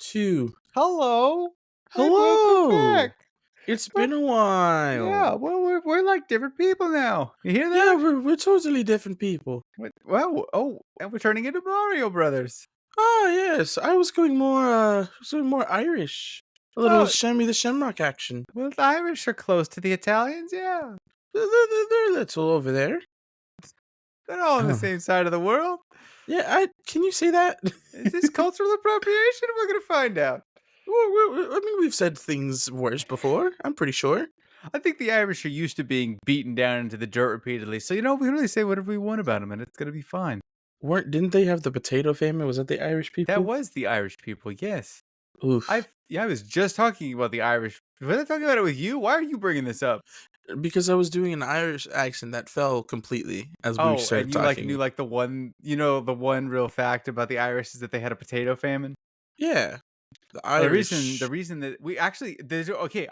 2. Hello. And welcome Hello! back. It's What? been a while. Yeah, well, we're like different people now. You hear Yeah, that? we're totally different people. And we're turning into Mario Brothers. Ah, yes. I was going more Irish. A little Oh, Shammy the Shamrock action. well, the Irish are close to the Italians, yeah. They're little over there. They're all on the Oh. same side of the world. Yeah, can you say that? Is this cultural appropriation? We're going to find out. I mean, we've said things worse before, I'm pretty sure. I think the Irish are used to being beaten down into the dirt repeatedly. So, we can really say whatever we want about them, and it's going to be fine. Didn't they have the Potato Famine? Was that the Irish people? That was the Irish people, yes. Oof. I was just talking about the Irish. Was I talking about it with you? Why are you bringing this up? Because I was doing an Irish accent that fell completely as we started And you talking. knew the one real fact about the Irish is that they had a potato famine. Yeah. The Well, Irish. the reason that we actually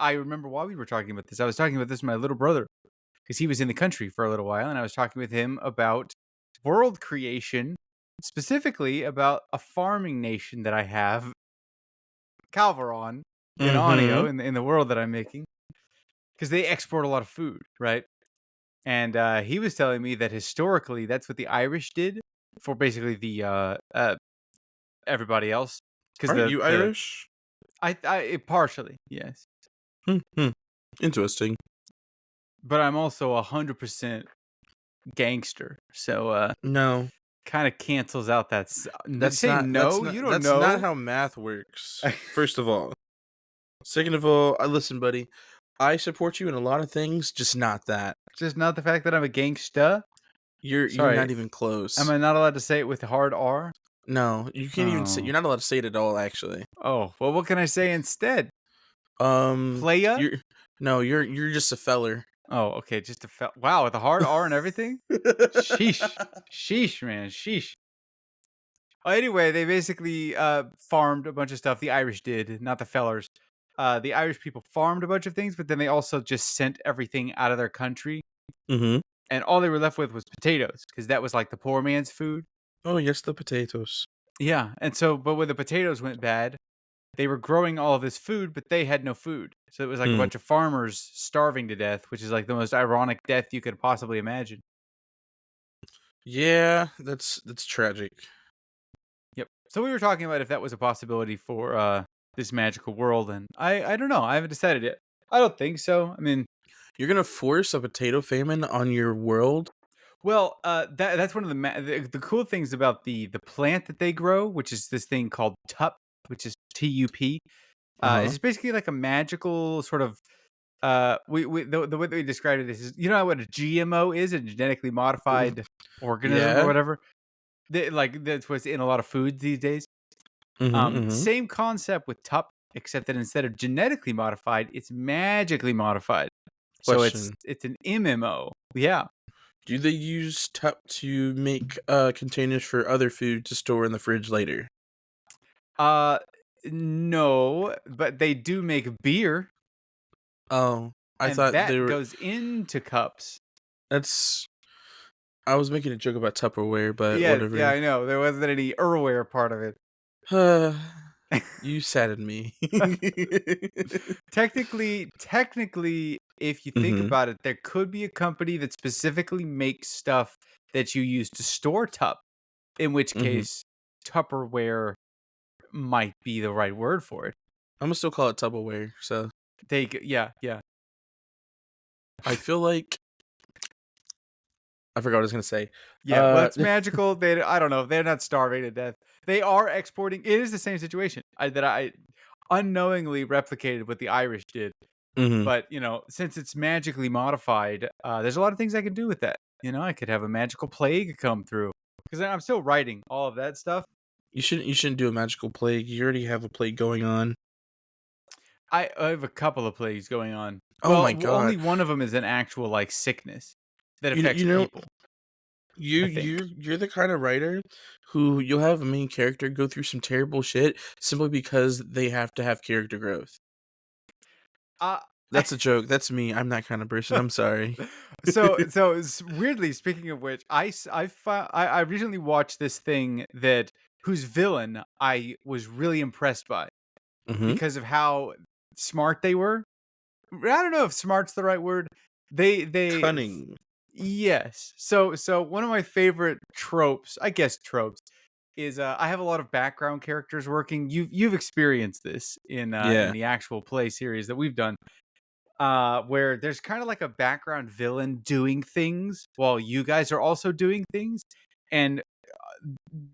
I remember why we were talking about this. I was talking about this with my little brother because he was in the country for a little while, and I was talking with him about world creation, specifically about a farming nation that I have, Calvaron, in Onio, in the world that I'm making, because they export a lot of food, right? And he was telling me that historically, that's what the Irish did for basically the everybody else. Aren't you Irish? Partially, yes, Interesting. but I'm also 100% gangster, so No, kind of cancels out that. that's Say not. no, That's you not. don't That's know. not how math works. First of all, second of all, listen, buddy. I support you in a lot of things, just not that. Just not the fact that I'm a gangsta. You're Sorry, not even close. am I not allowed to say it with the hard R? No, you can't even say. Oh. You're not allowed to say it at all. Actually. Oh, well, what can I say instead? Playa. You're just a feller. Oh, okay, just a wow, with the hard R and everything? Sheesh. Sheesh, man. Sheesh. Anyway, they basically farmed a bunch of stuff. The Irish did, not the fellers. The Irish people farmed a bunch of things, but then they also just sent everything out of their country. Mm-hmm. And all they were left with was potatoes, because that was like the poor man's food. Oh, yes, the potatoes. Yeah, and so, but when the potatoes went bad, they were growing all of this food, but they had no food. So it was like a bunch of farmers starving to death, which is like the most ironic death you could possibly imagine. Yeah, that's tragic. Yep. So we were talking about if that was a possibility for this magical world, and I don't know. I haven't decided yet. I don't think so. I mean, you're gonna force a potato famine on your world? Well, that's one of the cool things about the plant that they grow, which is this thing called tup, which is TUP. It's basically like a magical sort of. The way that we described it is, you know what a GMO is, a genetically modified organism or whatever. That's what's in a lot of foods these days. Same concept with tup, except that instead of genetically modified, it's magically modified. Question. So it's an MMO. Yeah. Do they use tup to make containers for other food to store in the fridge later? No, but they do make beer. Oh, I thought that they were goes into cups. I was making a joke about Tupperware, but whatever. Yeah, I know. There wasn't any Earlware part of it. You saddened me. Technically, if you think about it, there could be a company that specifically makes stuff that you use to store tup, in which case Tupperware might be the right word for it. I'm gonna still call it Tupperware. So yeah. I feel like I forgot what I was gonna say. Yeah, well, it's magical. I don't know. They're not starving to death. They are exporting. It is the same situation that I unknowingly replicated what the Irish did. But since it's magically modified, there's a lot of things I can do with that. I could have a magical plague come through because I'm still writing all of that stuff. You shouldn't do a magical plague. You already have a plague going on. I have a couple of plagues going on. Oh my god! Only one of them is an actual sickness that affects people. You're the kind of writer who you'll have a main character go through some terrible shit simply because they have to have character growth. That's a joke. That's me. I'm that kind of person. I'm sorry. So weirdly, speaking of which, I recently watched this thing whose villain I was really impressed by. Mhm. because of how smart they were. I don't know if smart's the right word. They Cunning. yes. So one of my favorite tropes, I guess tropes, is I have a lot of background characters working. You've experienced this in Yeah. the actual play series that we've done, where there's kind of like a background villain doing things while you guys are also doing things, and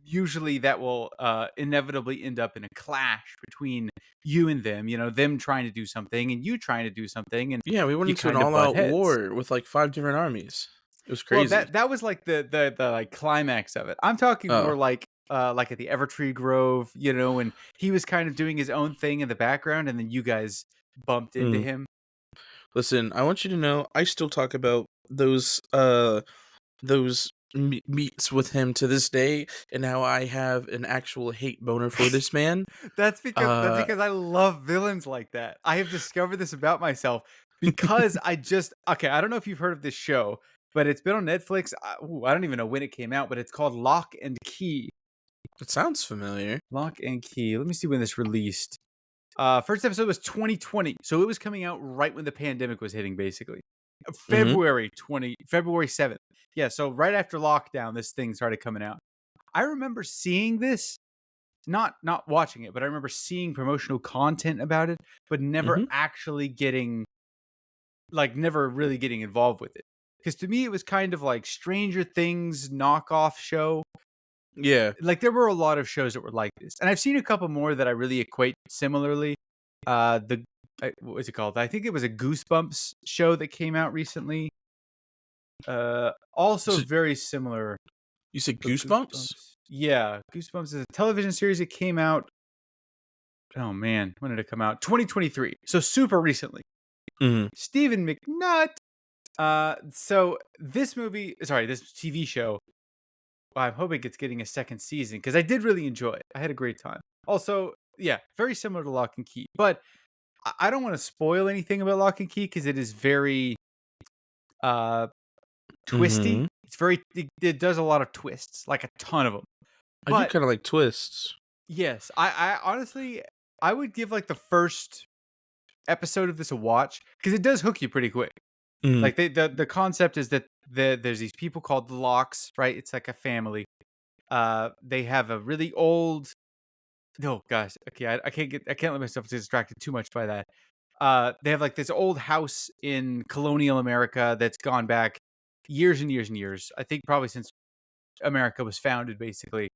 usually that will inevitably end up in a clash between you and them. You know, them trying to do something and you trying to do something, and Yeah, we went you into an kind of butt all-out heads. war with, like, 5 different armies. It was Well, crazy. that was like the like climax of it. I'm talking Oh. more like at the Evertree Grove, you know, and he was kind of doing his own thing in the background, and then you guys bumped into Mm. him. Listen, I want you to know I still talk about those meets with him to this day, and how I have an actual hate boner for this man. That's Uh because I love villains like that. I have discovered this about myself because I just okay. I don't know if you've heard of this show, but it's been on Netflix. I don't even know when it came out, but it's called Lock and Key. it sounds familiar. Lock and Key. Let me see when this released. First episode was 2020, so it was coming out right when the pandemic was hitting, basically. Mhm. February 7th. Yeah, so right after lockdown, this thing started coming out. I remember seeing this, not watching it, but I remember seeing promotional content about it, but never Mhm. actually getting never really getting involved with it. Because to me, it was kind of like Stranger Things knockoff show. Yeah. Like there were a lot of shows that were like this, and I've seen a couple more that I really equate similarly. The what was it called? I think it was a Goosebumps show that came out recently. Also So very similar, you said but Goosebumps? Goosebumps. Yeah, Goosebumps is a television series that came out. Oh man, when did it come out? 2023. So super recently. Mhm. Stephen McNutt. So this TV show, well, I'm hoping it's getting a second season because I did really enjoy it. I had a great time. Also, yeah, very similar to Lock and Key, but I don't want to spoil anything about Lock and Key because it is very uh twisty. Mhm. It does a lot of twists, like a ton of them. I do But kinda like twists. yes, I honestly I would give like the first episode of this a watch because it does hook you pretty quick. Mhm. Like the concept is that there's these people called the Locks, right? It's like a family. They have a really old. Oh gosh, okay, I can't let myself get distracted too much by that. They have like this old house in colonial America that's gone back years and years and years. I think probably since America was founded, basically.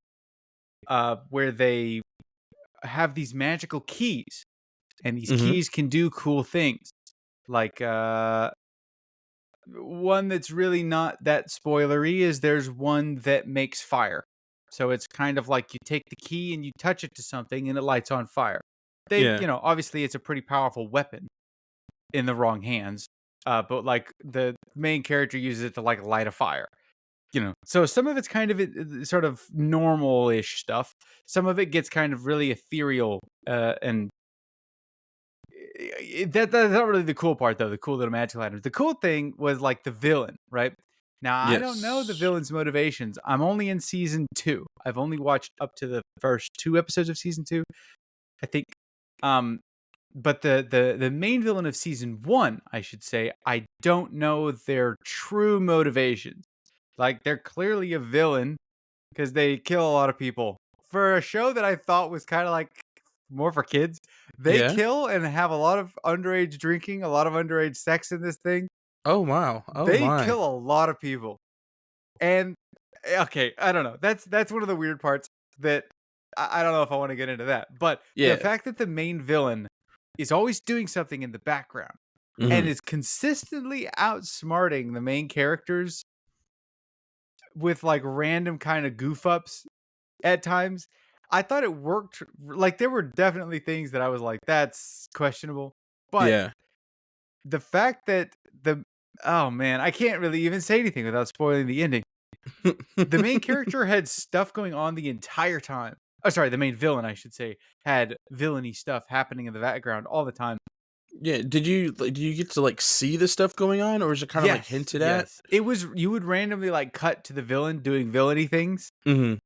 Where they have these magical keys, and these Mhm. keys can do cool things. Like one that's really not that spoilery is there's one that makes fire. So it's kind of like you take the key and you touch it to something and it lights on fire. Yeah. Obviously it's a pretty powerful weapon in the wrong hands. But like the main character uses it to like light a fire. So some of it's kind of sort of normal-ish stuff. Some of it gets kind of really ethereal, and that's not really the cool part, though. The cool little magical items. The cool thing was like the villain, right? Now I don't know the Yes. villain's motivations. I'm only in season 2. I've only watched up to the first 2 episodes of season 2, I think. Um, but the main villain of season 1, I should say, I don't know their true motivations. Like they're clearly a villain because they kill a lot of people. For a show that I thought was kind of like more for kids, they Yeah. kill and have a lot of underage drinking, a lot of underage sex in this thing. Oh, wow. Oh, They my. kill a lot of people. And okay, I don't know. That's one of the weird parts that I don't know if I want to get into that. But the Yeah. fact that the main villain is always doing something in the background and Mhm. is consistently outsmarting the main characters with like random kind of goof ups at times. I thought it worked. Like there were definitely things that I was like, that's questionable. But Yeah. the fact that the oh man, I can't really even say anything without spoiling the ending. The main character had stuff going on the entire time. Oh, sorry, the main villain, I should say, had villainy stuff happening in the background all the time. Yeah, do you get to, like, see the stuff going on, or is it kinda, like, Yes, hinted at? yes. It was you would randomly like cut to the villain doing villainy things. Mhm.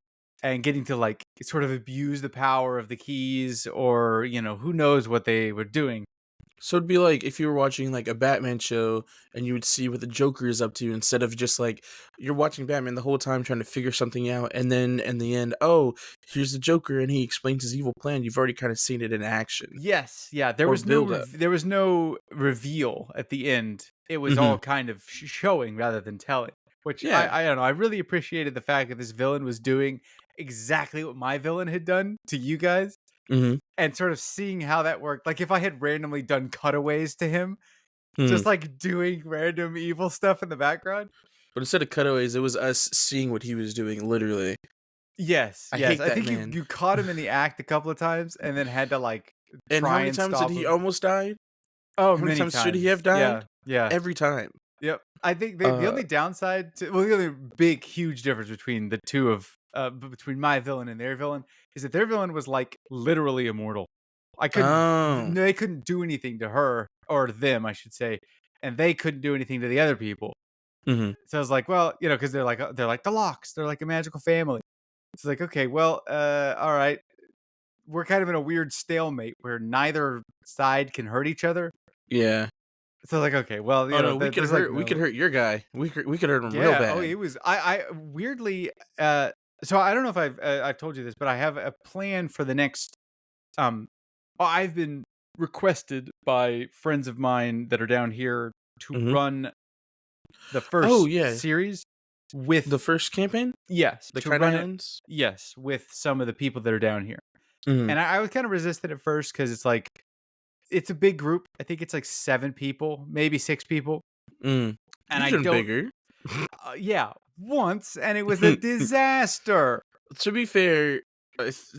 and getting to like sort of abuse the power of the keys, or who knows what they were doing. So it'd be like if you were watching like a Batman show and you would see what the Joker is up to instead of just like you're watching Batman the whole time trying to figure something out, and then in the end, oh, here's the Joker and he explains his evil plan. You've already kind of seen it in action Yes, yeah. There or was no build up. there was no reveal at the end. It was Hmm. all kind of showing rather than telling. Which Yeah. I don't know. I really appreciated the fact that this villain was doing exactly what my villain had done to you guys, Hmm. and sort of seeing how that worked. Like if I had randomly done cutaways to him, Hmm. just like doing random evil stuff in the background. But instead of cutaways, it was us seeing what he was doing. Literally, Yes, I yes. hate I that think you man. you caught him in the act a couple of times, and then had to like And how try many and times did stop he him. almost die? Oh, How many many times should he have times. died? Yeah, yeah. Every time. Yep. I think the Uh, only downside to, well, the only big huge difference between the two of between my villain and their villain is that their villain was like literally immortal. oh. They couldn't do anything to her, or them, I should say, and they couldn't do anything to the other people. Hmm. So I was like, well, because they're like the Locks, they're like a magical family. It's like, okay, well, all right, we're kind of in a weird stalemate where neither side can hurt each other. Yeah. So like, okay, well, Oh no, there's like we could no. hurt your guy. We could hurt him real Yeah. Oh, bad. it was. I weirdly. So I don't know if I've told you this, but I have a plan for the next. Um, I've been requested by friends of mine that are down here to Hmm. run the Oh first yeah, series the with, first campaign, yes, the to Kite run it, Islands. yes, with some of the people that are down here. Hmm. And I was kind of resistant at first because it's like it's a big group. I think it's like 7 people, maybe 6 people, Mm. and You've I done don't. bigger. Yeah, once, and it was a disaster. To be fair,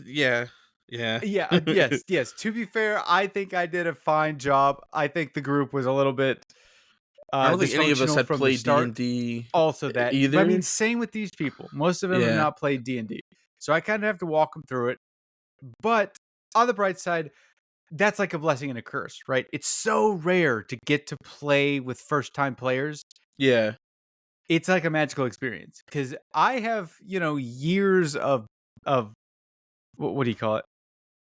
yeah, yeah. Yeah, yes, yes. To be fair, I think I did a fine job. I think the group was a little bit I don't think any of us dysfunctional had from the played D start. and D Also, that, I mean, either. same with these people. Most of them have Yeah, not played D&D, so I kind of have to walk them through it. But on the bright side, that's like a blessing and a curse, right? It's so rare to get to play with first-time players. yeah. It's like a magical experience because I have, years of what do you call it?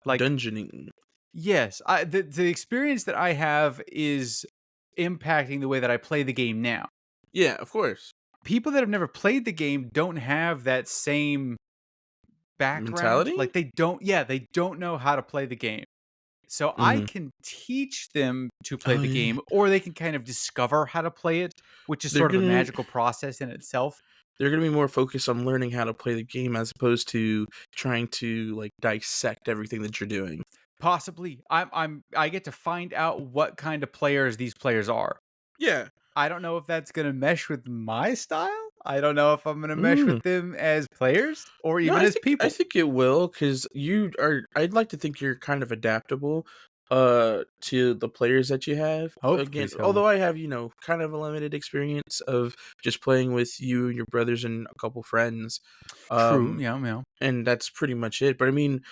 Like, Dungeoning. yes, the experience that I have is impacting the way that I play the game now. Yeah, of course. People that have never played the game don't have that same background. Mentality. Like they don't know how to play the game. So I Hmm. can teach them to play Oh the yeah. game, or they can kind of discover how to play it, which is They're sort of a gonna magical process in itself. they're gonna be more focused on learning how to play the game as opposed to trying to like dissect everything that you're doing. Possibly. I get to find out what kind of players these players are. Yeah. I don't know if that's gonna mesh with my style. I don't know if I'm gonna mesh Mm. with them as players or No, even as I people. think it will because you are. I'd like to think you're kind of adaptable, to the players that you have. Hopefully Again, so. although I have kind of a limited experience of just playing with you, your brothers, and a couple friends, True. um, Yeah, yeah. and that's pretty much it. But I mean,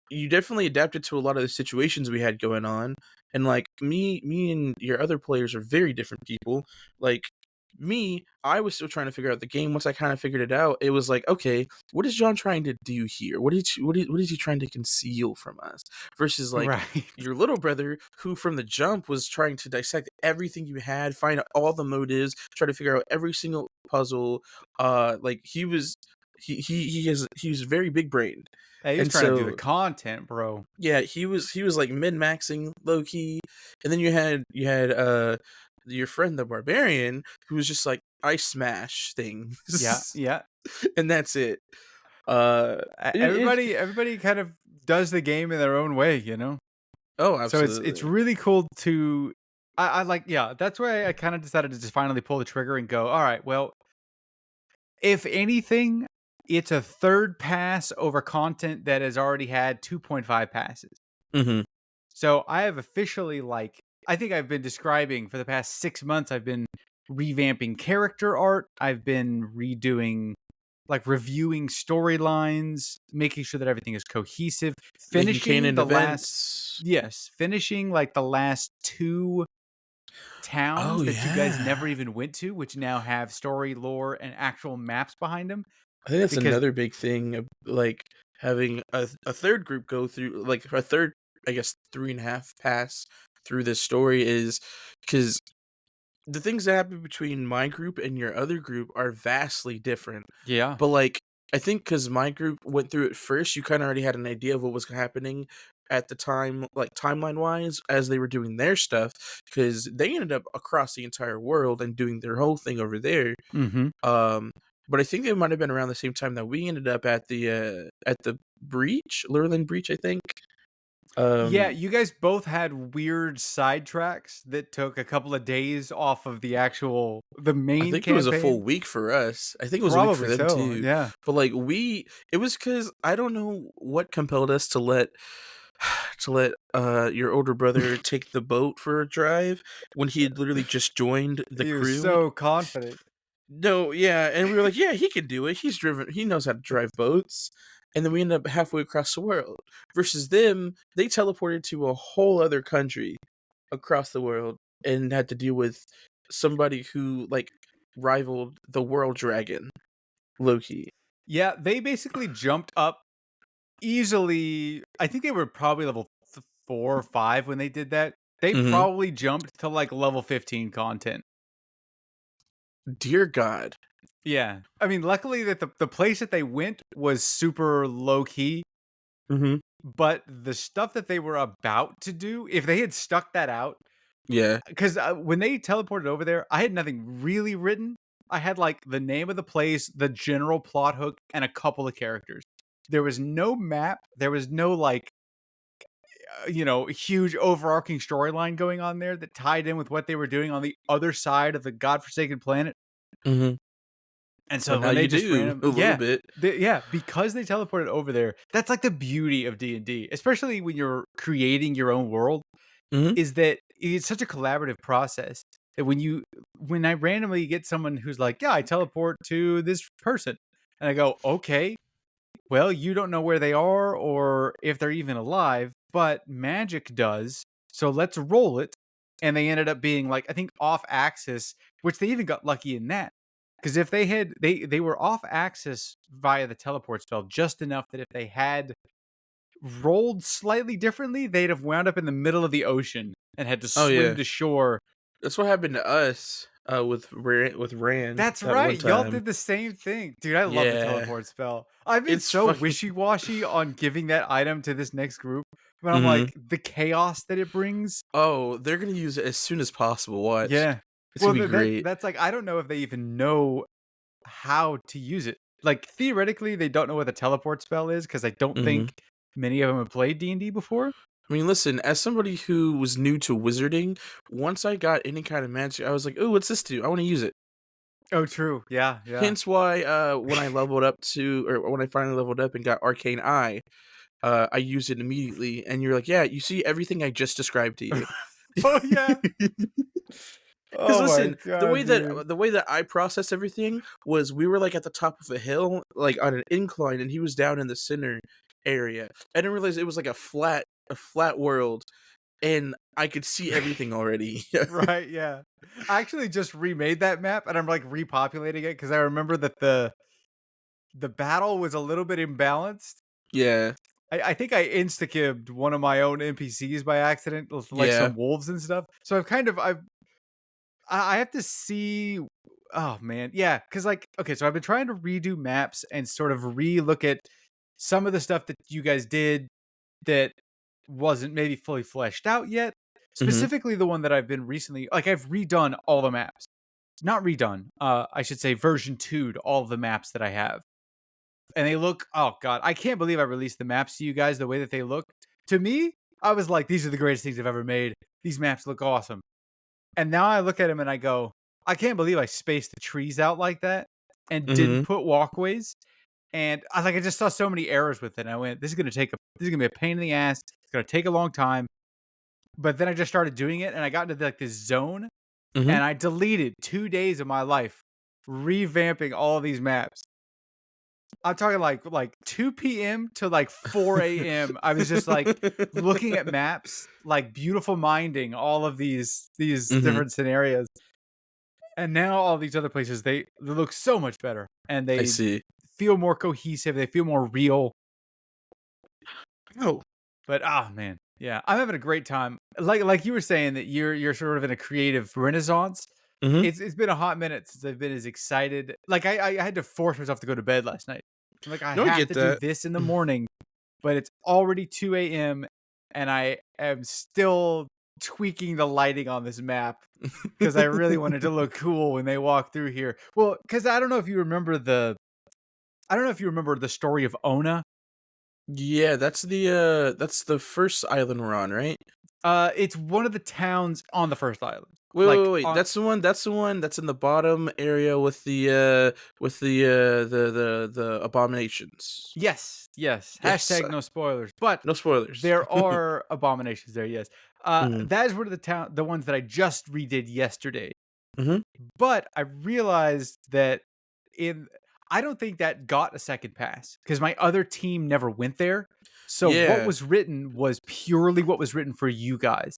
you definitely adapted to a lot of the situations we had going on, and like me and your other players are very different people. Like me, I was still trying to figure out the game. Once I kind of figured it out, it was like, okay, what is John trying to do here? What is he trying to conceal from us? Versus like Right. your little brother, who from the jump was trying to dissect everything you had, find out all the motives, try to figure out every single puzzle. Like he was very big brained, Hey, he was and trying to do the so content, bro. yeah, he was like min maxing low key, and then you had your friend the barbarian who was just like I smash Yeah, things, yeah. and that's it. Uh, it Everybody kind of does the game in their own way. oh So it's absolutely. really cool to. I like, yeah. That's why I kind of decided to just finally pull the trigger and go. All right, well, if anything, it's a third pass over content that has already had 2.5 passes. Hmm. So I have officially, I think I've been describing for the past 6 months, I've been revamping character art. I've been redoing, reviewing storylines, making sure that everything is cohesive, Making finishing canon the last, events. yes, finishing like the last two Oh towns that you guys yeah, never even went to, which now have story, lore, and actual maps behind them. I think that's Because another big thing. Like having a third group go through, like a third, I guess, 3.5 pass through this story is because the things that happen between my group and your other group are vastly different. Yeah. But like, I think because my group went through it first, you kind of already had an idea of what was happening at the time, like timeline wise, as they were doing their stuff, because they ended up across the entire world and doing their whole thing over there. Mm-hmm. Um, but I think it might have been around the same time that we ended up at the breach, Lurland Breach, I think. Yeah, Um, you guys both had weird sidetracks that took a couple of days off of the I main think it was a campaign. full week for us. I think it was a week for Probably them so. too. Yeah. But like it was because I don't know what compelled us to let your older brother take the boat for a drive when he had literally just joined the He was crew. so confident. No, yeah, and we were like, yeah, he can do it. He knows how to drive boats. And then we ended up halfway across the world. Versus them, they teleported to a whole other country across the world and had to deal with somebody who like rivaled the world dragon, Loki. Yeah, they basically jumped up easily. I think they were probably level 4 or 5 when they did that. They Hmm. probably jumped to like level 15 content. Dear God. Yeah. I mean, luckily that the place that they went was super low key, Hmm. but the stuff that they were about to do, if they had stuck that out, Yeah. because when they teleported over there, I had nothing really written. I had like the name of the place, the general plot hook, and a couple of characters. There was no map. There was no like, huge overarching storyline going on there that tied in with what they were doing on the other side of the godforsaken planet. Hmm. And But so now when they you just do random, a little bit. yeah, because they teleported over there, that's like the beauty of D&D, especially when you're creating your own world, Hmm. is that it's such a collaborative process that when I randomly get someone who's like, "Yeah, I teleport to this person." And I go, "Okay, well, you don't know where they are or if they're even alive, but magic does. So let's roll it." And they ended up being like, I think off axis, which they even got lucky in that. Because if they were off axis via the teleport spell just enough that if they had rolled slightly differently, they'd have wound up in the middle of the ocean and had to Oh swim yeah. to shore. That's what happened to us with Rand That's that one right. Y'all time. did the same thing. Dude, I love the Yeah. teleport spell. I've been It's so fucking. wishy-washy on giving that item to this next group, but I'm Hmm. like, the chaos that it brings. Oh, they're gonna use it as soon as possible. Watch. Yeah. It's Well, gonna be great. that's like I don't know if they even know how to use it. Like theoretically, they don't know what the teleport spell is because I don't Hmm. think many of them have played D&D before. I mean, listen, as somebody who was new to wizarding, once I got any kind of magic, I was like, "Oh, what's this do? I want to use it." Oh, true. Yeah, yeah. Hence why, when I leveled up to, or when I finally leveled up and got Arcane Eye, I used it immediately. And you're like, "Yeah, you see everything I just described to you." Oh yeah. Because Oh my listen, god, dude. the way that I processed everything was we were like at the top of a hill, like on an incline, and he was down in the center area. I didn't realize it was like a flat world, and I could see everything already. Right, yeah. I actually just remade that map and I'm like repopulating it because I remember that the battle was a little bit imbalanced. Yeah, I think I insta-kibbed one of my own NPCs by accident, with, like yeah. some wolves and stuff. So I have to see. Oh man, yeah, because like okay, so I've been trying to redo maps and sort of re-look at some of the stuff that you guys did that wasn't maybe fully fleshed out yet. Hmm. Specifically, the one that I've been recently, like I've redone all the maps. Not redone. I should say version 2 to all of the maps that I have. And they look, oh god, I can't believe I released the maps to you guys the way that they look. To me, I was like, these are the greatest things I've ever made. These maps look awesome. And now I look at them and I go, I can't believe I spaced the trees out like that and didn't Hmm. put walkways. And I just saw so many errors with it. And I went, this is gonna be a pain in the ass. It's gonna take a long time. But then I just started doing it and I got into like this zone Hmm. and I deleted 2 days of my life revamping all of these maps. I'm talking like 2 p.m. to like 4 a.m. I was just like looking at maps, like beautiful minding all of these Hmm. different scenarios. And now all these other places they look so much better and I they see. feel more cohesive, they feel more real. Oh. But man, yeah, I'm having a great time. Like you were saying that you're sort of in a creative renaissance. Hmm. It's been a hot minute since I've been as excited. Like I had to force myself to go to bed last night. I'm like I No, I have get to do that. this in the morning, but it's already 2 a.m. and I am still tweaking the lighting on this map because I really wanted to look cool when they walk through here. Well, because I don't know if you remember the story of Ona. Yeah, that's the first island we're on, right? It's one of the towns on the first island. Wait, wait, Like wait, wait. on That's the one that's in the bottom area with the abominations. Yes, yes. Yes. Hashtag no spoilers. But No spoilers. there are abominations there, yes. Mm. That is one of the ones that I just redid yesterday. Mhm. But I realized that in I don't think that got a second pass because my other team never went there. So what Yeah. was written was purely what was written for you guys.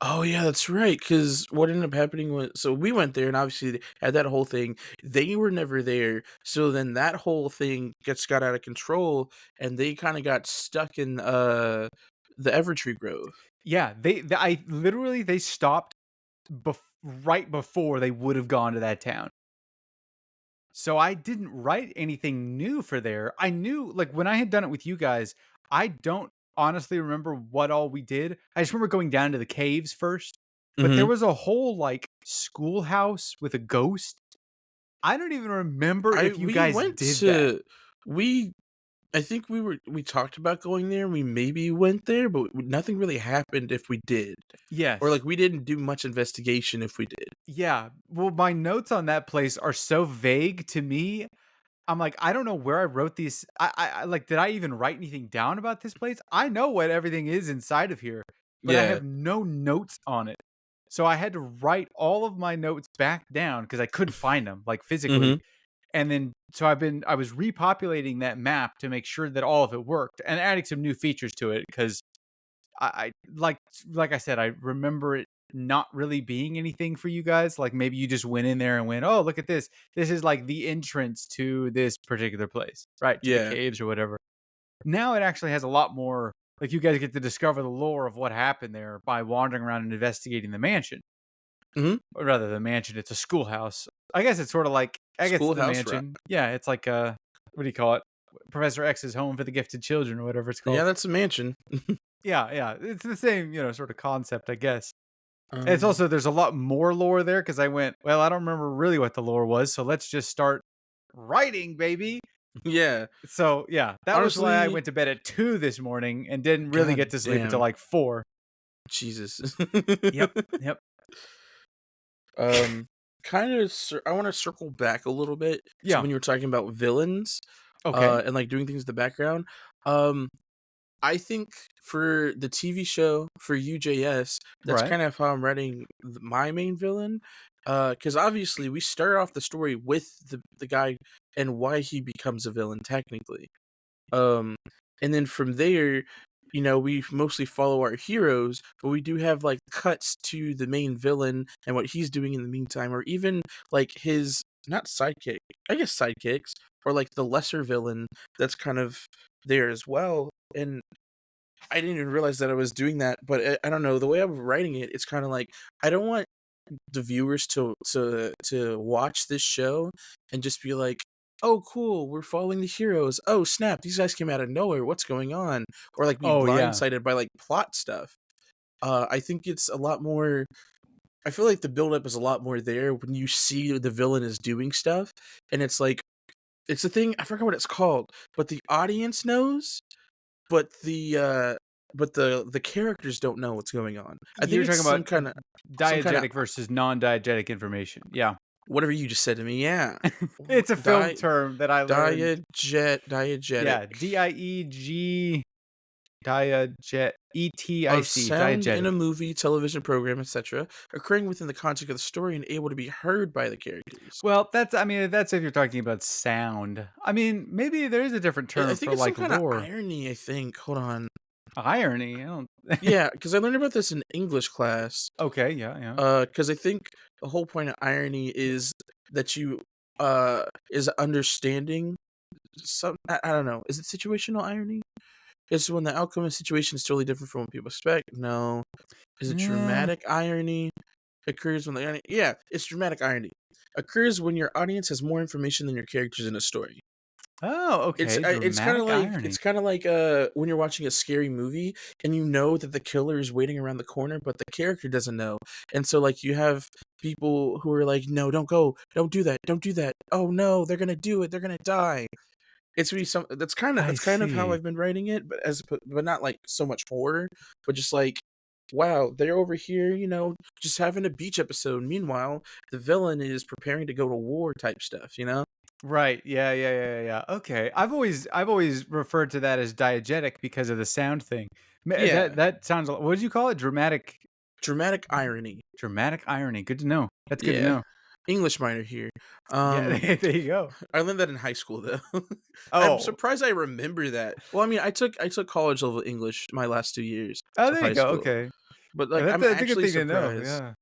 Oh yeah, that's right. Because what ended up happening was, so we went there, and obviously they had that whole thing. They were never there, so then that whole thing got out of control, and they kind of got stuck in the Evertree Grove. Yeah, I literally they stopped right before they would have gone to that town. So I didn't write anything new for there. I knew like when I had done it with you guys, I don't honestly remember what all we did. I just remember going down to the caves first. But there Hmm. was a whole like schoolhouse with a ghost. I don't even remember I if you we guys went did that. to we I think we talked about going there. We maybe went there, but nothing really happened if we did, or Yes. like we didn't do much investigation if we did. Yeah. Well, my notes on that place are so vague to me. I'm like, I don't know where I wrote these. Like, did I even write anything down about this place? I know what everything is inside of here, but I Yeah. have no notes on it. So I had to write all of my notes back down because I couldn't find them, like physically. Hmm. And then, so I was repopulating that map to make sure that all of it worked and adding some new features to it because I like I said, I remember it not really being anything for you guys. Like maybe you just went in there and went, "Oh, look at this. This is like the entrance to this particular place, right? To the Yeah. caves or whatever." Now it actually has a lot more like you guys get to discover the lore of what happened there by wandering around and investigating the mansion. Hmm. Or rather the mansion, it's a schoolhouse. I guess it's sort of like I guess it's the Schoolhouse Rock. mansion. Yeah, it's like what do you call it? Professor X's home for the gifted children or whatever it's called. Yeah, that's a mansion. Yeah, yeah. It's the same, sort of concept, I guess. And it's Um. also there's a lot more lore there because I went, well, I don't remember really what the lore was, so let's just start writing, baby. Yeah. So yeah, that was why I Honestly, went to bed at 2 this morning and didn't really god get to sleep until damn. like 4. Jesus. Yep. Yep. um. Kind of. I want to circle back a little bit to Yeah. when you were talking about villains, Okay. and like doing things in the background. Um. I think for the TV show for UJS, that's Right. kind of how I'm writing my main villain. Because obviously we start off the story with the guy and why he becomes a villain technically. Um, and then from there, we mostly follow our heroes, but we do have like cuts to the main villain and what he's doing in the meantime, or even like his not sidekick, I guess sidekicks, or like the lesser villain that's kind of there as well. And I didn't even realize that I was doing that, but I don't know the way I'm writing it. It's kind of like I don't want the viewers to watch this show and just be like, "Oh, cool, we're following the heroes. Oh, snap, these guys came out of nowhere. What's going on?" Or like be Oh yeah. blindsided by like plot stuff. I think it's a lot more. I feel like the buildup is a lot more there when you see the villain is doing stuff, and it's like it's a thing. I forgot what it's called, but the audience knows, but the characters don't know what's going on. I think You're it's talking about some kind of diegetic versus non-diegetic information. Yeah. whatever you just said to me. Yeah, It's a film term that I learned. diegetic Yeah, DIEG dieget of ETIC sound in a diegetic. movie, television program, etc., occurring within the context of the story and able to be heard by the characters. Well, that's if you're talking about sound. I mean, maybe there is a different I term think for it's some like kind of lore. irony. I think. Hold on. Irony. I don't Yeah, because I learned about this in English class. Okay, yeah, yeah. Because I think the whole point of irony is that you is understanding some. I don't know. Is it situational irony? Is it when the outcome of the situation is totally different from what people expect? No. Is it Yeah. dramatic irony? Occurs when yeah, it's dramatic irony. Occurs when your audience has more information than your characters in a story. Oh, okay. It's kind of Dramatic like irony. when you're watching a scary movie and you know that the killer is waiting around the corner, but the character doesn't know, and so like you have people who are like, no, don't go, don't do that, don't do that. Oh no, they're gonna do it, they're gonna die. It's really some I that's kind of how see. I've been writing it, but not like so much horror, but just like, wow, they're over here, just having a beach episode. Meanwhile, the villain is preparing to go to war type stuff, you know? Right. Yeah, yeah, yeah, yeah. Okay. I've always referred to that as diegetic because of the sound thing. That Yeah, that sounds what did you call it? dramatic irony. Dramatic irony. Good to know. That's good to Yeah. know. English minor here. Yeah, Um, there you go. I learned that in high school though. I'm Oh. surprised I remember that. Well, I mean, I took college level English my last 2 years Oh, of there you high go. school. Okay. But Yeah, like I'm that's a good actually thing to know. surprised Yeah.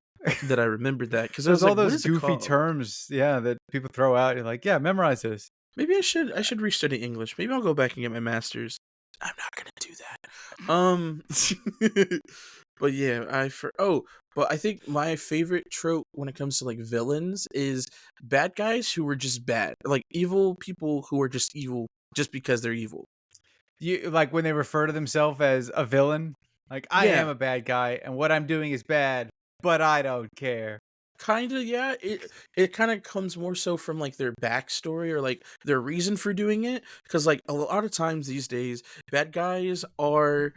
that I remembered that cuz I There's was all like, what those is it goofy called? terms, yeah, that people throw out. You're like, yeah, memorize this. Maybe I should restudy English. Maybe I'll go back and get my master's. I'm not going to do that. But yeah, but I think my favorite trope when it comes to like villains is bad guys who are just bad. Like evil people who are just evil just because they're evil. You like when they refer to themselves as a villain, like I am Yeah, a bad guy and what I'm doing is bad, but I don't care. kind of, yeah. It kind of comes more so from like their backstory or like their reason for doing it. Because like a lot of times these days, bad guys are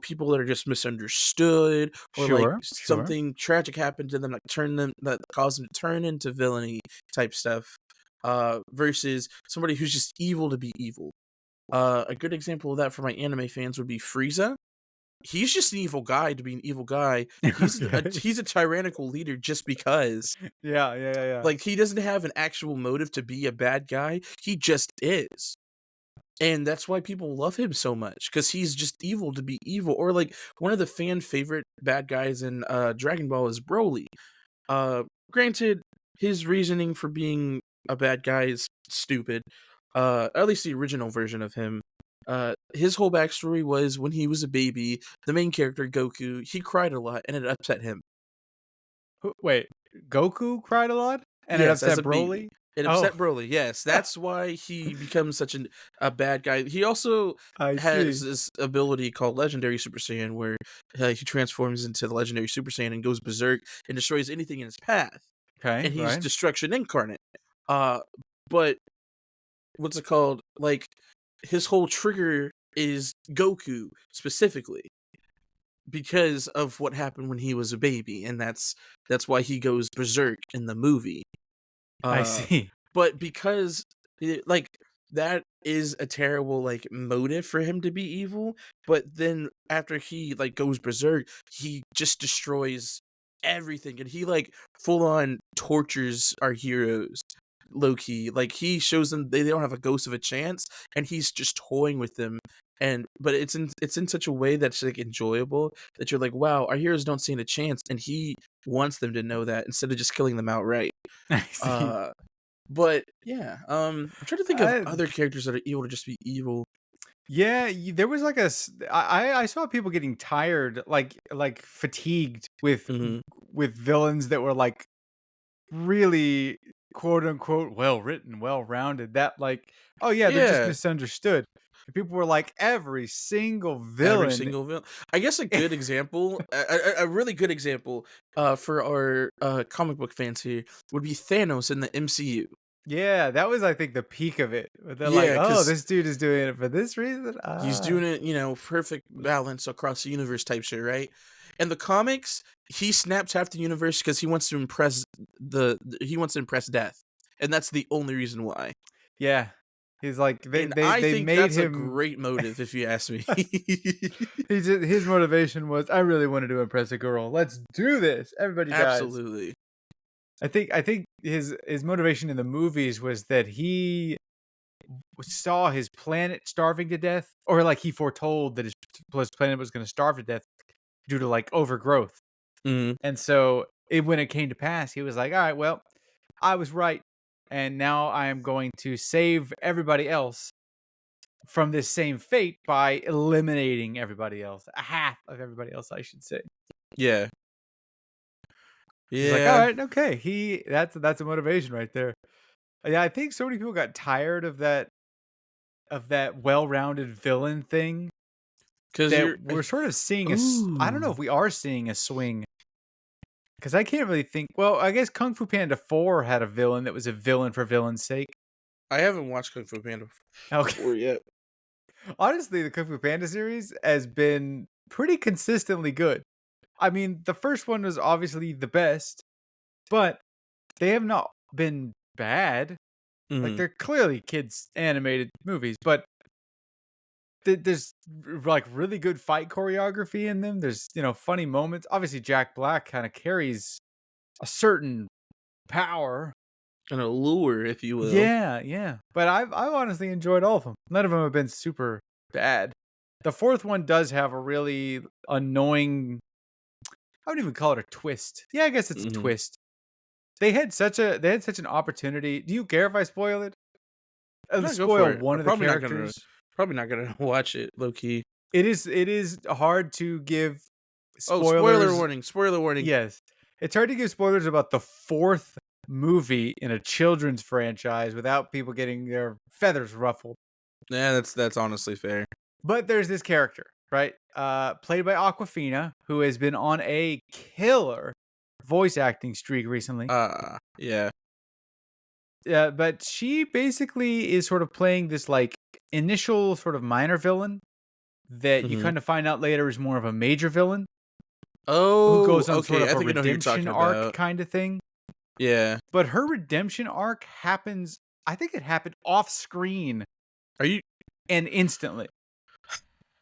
people that are just misunderstood or like Sure, sure. something tragic happened to them that caused them to turn into villainy type stuff. Versus somebody who's just evil to be evil. A good example of that for my anime fans would be Frieza. He's just an evil guy to be an evil guy. Okay. He's a tyrannical leader just because. Yeah, yeah, yeah, yeah. Like he doesn't have an actual motive to be a bad guy. He just is. And that's why people love him so much cuz he's just evil to be evil. Or like one of the fan favorite bad guys in Dragon Ball is Broly. Uh Granted, his reasoning for being a bad guy is stupid. At least the original version of him. His whole backstory was when he was a baby, the main character Goku, he cried a lot and it upset him. Wait, Goku cried a lot and it Yes, as upset a baby. Broly? It Oh, upset Broly. Yes, that's why he becomes such a bad guy. He also I has see. this ability called Legendary Super Saiyan, where he transforms into the Legendary Super Saiyan and goes berserk and destroys anything in his path. Okay, And he's right. destruction incarnate. Uh, but what's it called? Like his whole trigger is Goku specifically because of what happened when he was a baby, and that's why he goes berserk in the movie. I Uh, see. but because like that is a terrible like motive for him to be evil, but then after he like goes berserk, he just destroys everything and he like full on tortures our heroes low key. Like he shows them they don't have a ghost of a chance and he's just toying with them and but it's in such a way that's like enjoyable that you're like, wow, our heroes don't stand a chance and he wants them to know that instead of just killing them outright. I see. uh but yeah, I'm trying to think of I other characters that are evil to just be evil. Yeah, there was like I saw people getting tired, like fatigued Hmm. with villains that were like really quote unquote well written, well rounded. That like, oh yeah, they're just Yeah, misunderstood. And people were like, every single every villain. single villain. I guess a good example, a really good example, for our comic book fans here would be Thanos in the MCU. Yeah, that was I think the peak of it. But they're like, Yeah, oh, because this dude is doing it for this reason. he's Ah, doing it, perfect balance across the universe type shit, right? In the comics, he snaps half the universe because he wants to impress death, and that's the only reason why. yeah. He's like they And they I they think made that's a him. great motive, if you ask me. His motivation was I really wanted to impress a girl. Let's do this. Everybody dies. Absolutely. I think his motivation in the movies was that he saw his planet starving to death, or like he foretold that his planet was going to starve to death due to like overgrowth. Mhm. And so when it came to pass, he was like, "All right, well, I was right, and now I am going to save everybody else from this same fate by eliminating everybody else, a half of everybody else, I should say. Yeah. She's like, all Yeah. right, okay, that's a motivation right there. Yeah, I think so many people got tired of that well-rounded villain thing Because that we're sort of seeing I don't know ooh. if we are seeing a swing because I can't really think. Well, I guess Kung Fu Panda 4 had a villain that was a villain for villain's sake. I haven't watched Kung Fu Panda Okay. 4 yet. Honestly, the Kung Fu Panda series has been pretty consistently good. I mean, the first one was obviously the best, but they have not been bad. Like, Mhm. they're clearly kids' animated movies, but there's like really good fight choreography in them. There's, funny moments. Obviously, Jack Black kind of carries a certain power. An allure, if you will. Yeah, yeah. But I've honestly enjoyed all of them. None of them have been super bad. The fourth one does have a really annoying. I wouldn't even call it a twist. Yeah, I guess it's a Mhm. twist. They had such an opportunity. Do you care if I spoil it? No, go Spoil for it. one I'm of the probably characters. not gonna watch it low key. It is hard to give Oh, spoiler spoilers. warning! Spoiler warning! Yes. It's hard to give spoilers about the fourth movie in a children's franchise without people getting their feathers ruffled. Yeah, that's honestly fair. But there's this character, right? Played by Aquafina, who has been on a killer voice acting streak recently. Yeah. But she basically is sort of playing this like initial sort of minor villain that you Mhm. kind of find out later is more of a major villain who Oh, goes on sort okay. of I a think I know who you're redemption talking arc about. kind of thing. Yeah. But her redemption arc happens, I think it happened off screen Are you? and instantly.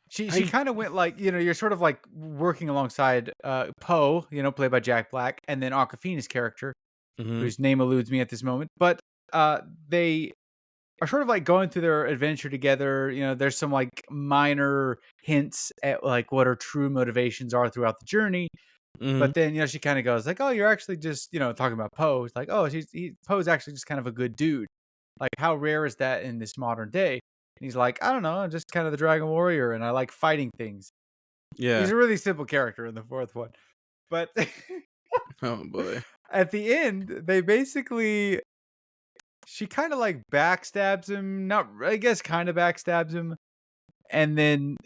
She I. kind of went like, you're sort of like working alongside Poe, played by Jack Black, and then Aquafina's character, Mhm. whose name eludes me at this moment. But they are sort of like going through their adventure together. There's some like minor hints at like what her true motivations are throughout the journey. Mhm. But then, she kind of goes like, "Oh, you're actually just, talking about Poe. It's like, oh, Poe's actually just kind of a good dude. Like, how rare is that in this modern day?" And he's like, "I don't know. I'm just kind of the Dragon Warrior, and I like fighting things." He's Yeah. a really simple character in the fourth one, but Oh boy. at the end, they basically she kind of like backstabs him. Not, I guess, kind of backstabs him, and then,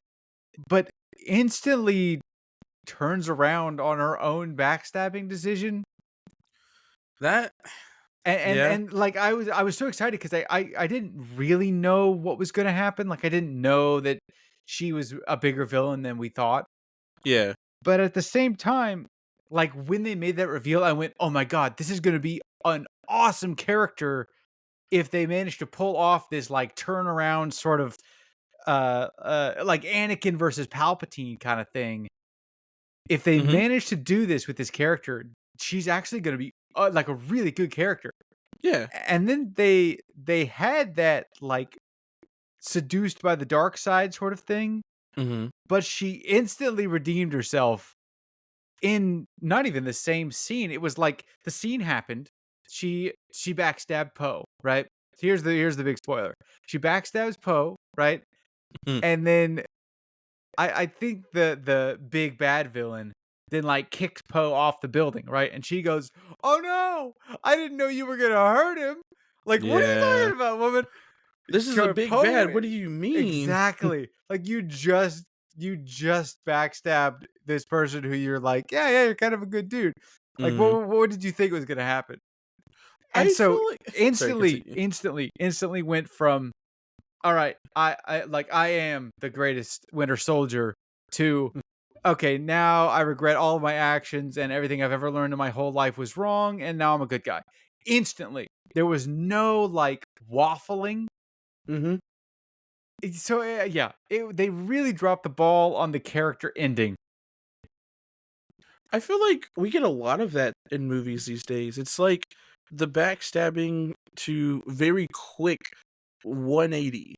but instantly turns around on her own backstabbing decision. That. And Yeah. and, like, I was so excited because I didn't really know what was gonna happen, like, I didn't know that she was a bigger villain than we thought, Yeah. but at the same time, like, when they made that reveal, I went, "Oh my god, this is gonna be an awesome character if they manage to pull off this, like, turnaround sort of, like Anakin versus Palpatine kinda thing." If they Mhm. manage to do this with this character, she's actually gonna be, like, a really good character. Yeah. And then they had that, like, seduced by the dark side sort of thing, Mhm. but she instantly redeemed herself in not even the same scene. It was like the scene happened, she backstabbed Poe, right? Here's the big spoiler. She backstabs Poe, right? Mhm. And then I think the big bad villain then, like, kicks Poe off the building, right? And she goes, "Oh, no! I didn't know you were gonna hurt him." Like, "What are you Yeah. talking about, woman?" This is a big Poe bad. What do you mean? exactly. Like, you just backstabbed this person who you're like, "Yeah, yeah, you're kind of a good dude." Like, Mhm. what did you think was gonna happen? And I so, feel like. Sorry. instantly, Continue. instantly, instantly went from, "All right, I am the greatest Winter Soldier," to, "Okay, now I regret all of my actions and everything I've ever learned in my whole life was wrong, and now I'm a good guy." Instantly. There was no, like, waffling. Mhm. So, yeah, they really dropped the ball on the character ending. I feel like we get a lot of that in movies these days. It's like the backstabbing to very quick 180.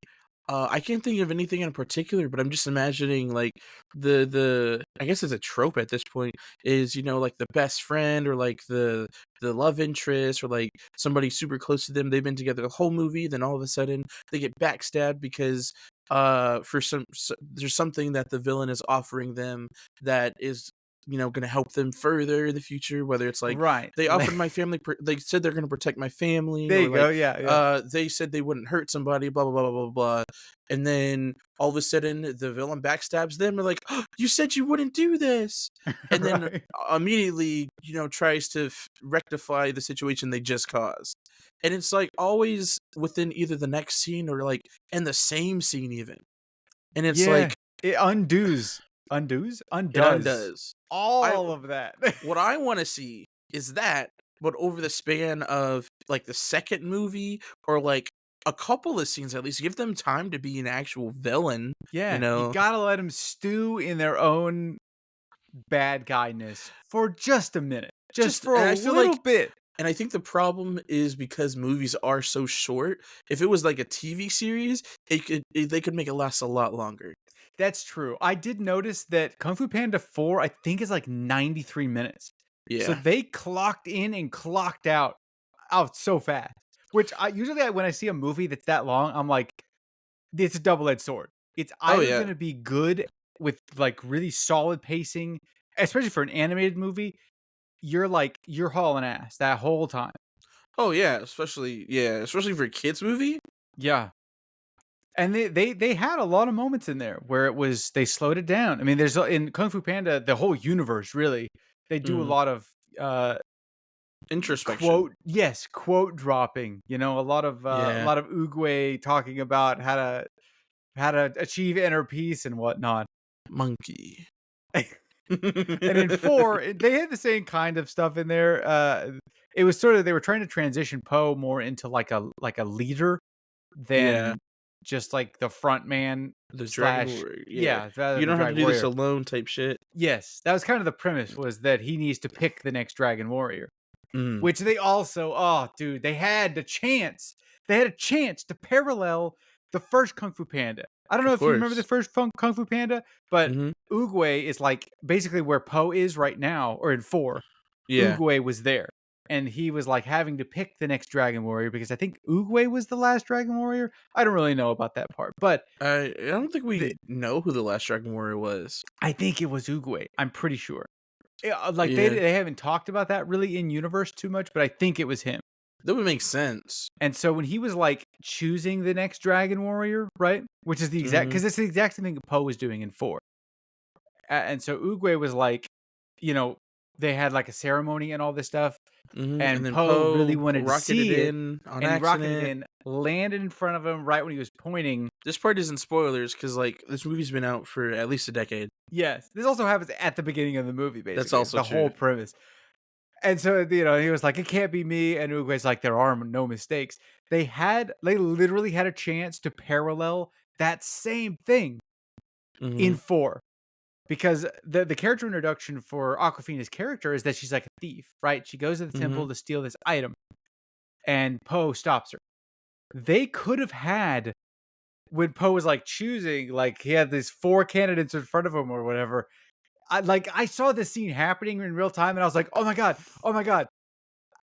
I can't think of anything in particular, but I'm just imagining like the I guess it's a trope at this point is like the best friend or like the love interest or like somebody super close to them. They've been together the whole movie, then all of a sudden they get backstabbed because there's something that the villain is offering them that is going to help them further in the future, whether it's like Right. they offered my family they said they're going to protect my family, There or you go. like Yeah, yeah. they said they wouldn't hurt somebody, blah blah blah blah blah blah, and then all of a sudden the villain backstabs them. They're like, oh, you said you wouldn't do this, and then Right. immediately tries to rectify the situation they just caused. And it's like always within either the next scene or like in the same scene even. And it's Yeah. like It it undoes undoes. I all of that. What I want to see is that, but over the span of like the second movie or like a couple of scenes at least, give them time to be an actual villain, you Yeah, you know? gotta let them stew in their own bad guyness for just a minute, just Just for and a I feel like little bit. and I think the problem is because movies are so short. If it was like a TV series, they could make it last a lot longer. That's true. I did notice that Kung Fu Panda 4, I think, is like 93 minutes. So Yeah. they clocked in and clocked out so fast. Which when I see a movie that's that long, I'm like, it's a double-edged sword. It's Oh either yeah. gonna be good with like really solid pacing, especially for an animated movie. You're hauling ass that whole time. Oh yeah, especially for a kids movie. Yeah. And they had a lot of moments in there where they slowed it down. I mean, there's in Kung Fu Panda, the whole universe really, they do a Mm. lot of Introspection. quote dropping, a Yeah. lot of Oogway talking about how to achieve inner peace and whatnot. Monkey. And in 4, they had the same kind of stuff in there. It was sort of they were trying to transition Poe more into like a leader Yeah. than just like the front man The Dragon slash Warrior, yeah. yeah, rather You than don't have to Dragon do this Warrior. alone type shit. Yes, that was kind of the premise, was that he needs to pick the next Dragon Warrior, Mm, which they also oh, dude, they had the chance. They had a chance to parallel the first Kung Fu Panda. I don't know of if you remember the course. first Kung Fu Panda, but Mhm. Oogway is like basically where Poe is right now, or in 4. Yeah. Oogway was there. And he was like having to pick the next Dragon Warrior because I think Oogway was the last Dragon Warrior. I don't really know about that part, but I don't think the, we know who the last Dragon Warrior was. I think it was Oogway. I'm pretty sure. Yeah, like Yeah. they haven't talked about that really in universe too much, but I think it was him. That would make sense. And so when he was like choosing the next Dragon Warrior, right? Which is the exact Mhm, because it's the exact same thing that Poe was doing in 4. And so Oogway was like, you know, they had like a ceremony and all this stuff, mhm, and and then Poe really Poe wanted to rocketed see it, in on and he rocketed accident. in, landed in front of him right when he was pointing. This part isn't spoilers because like, this movie's been out for at least a decade. Yes, this also happens at the beginning of the movie, That's basically. also The whole true. premise. And so, he was like, "It can't be me," and Uruguay's like, "There are no mistakes." They literally had a chance to parallel that same thing in Mhm, 4, because the character introduction for Awkwafina's character is that she's like a thief, right? She goes to the mhm. temple to steal this item, and Poe stops her. They could have had when Poe was like choosing, like he had these 4 candidates in front of him or whatever. I saw this scene happening in real time, and I was like, oh my god!"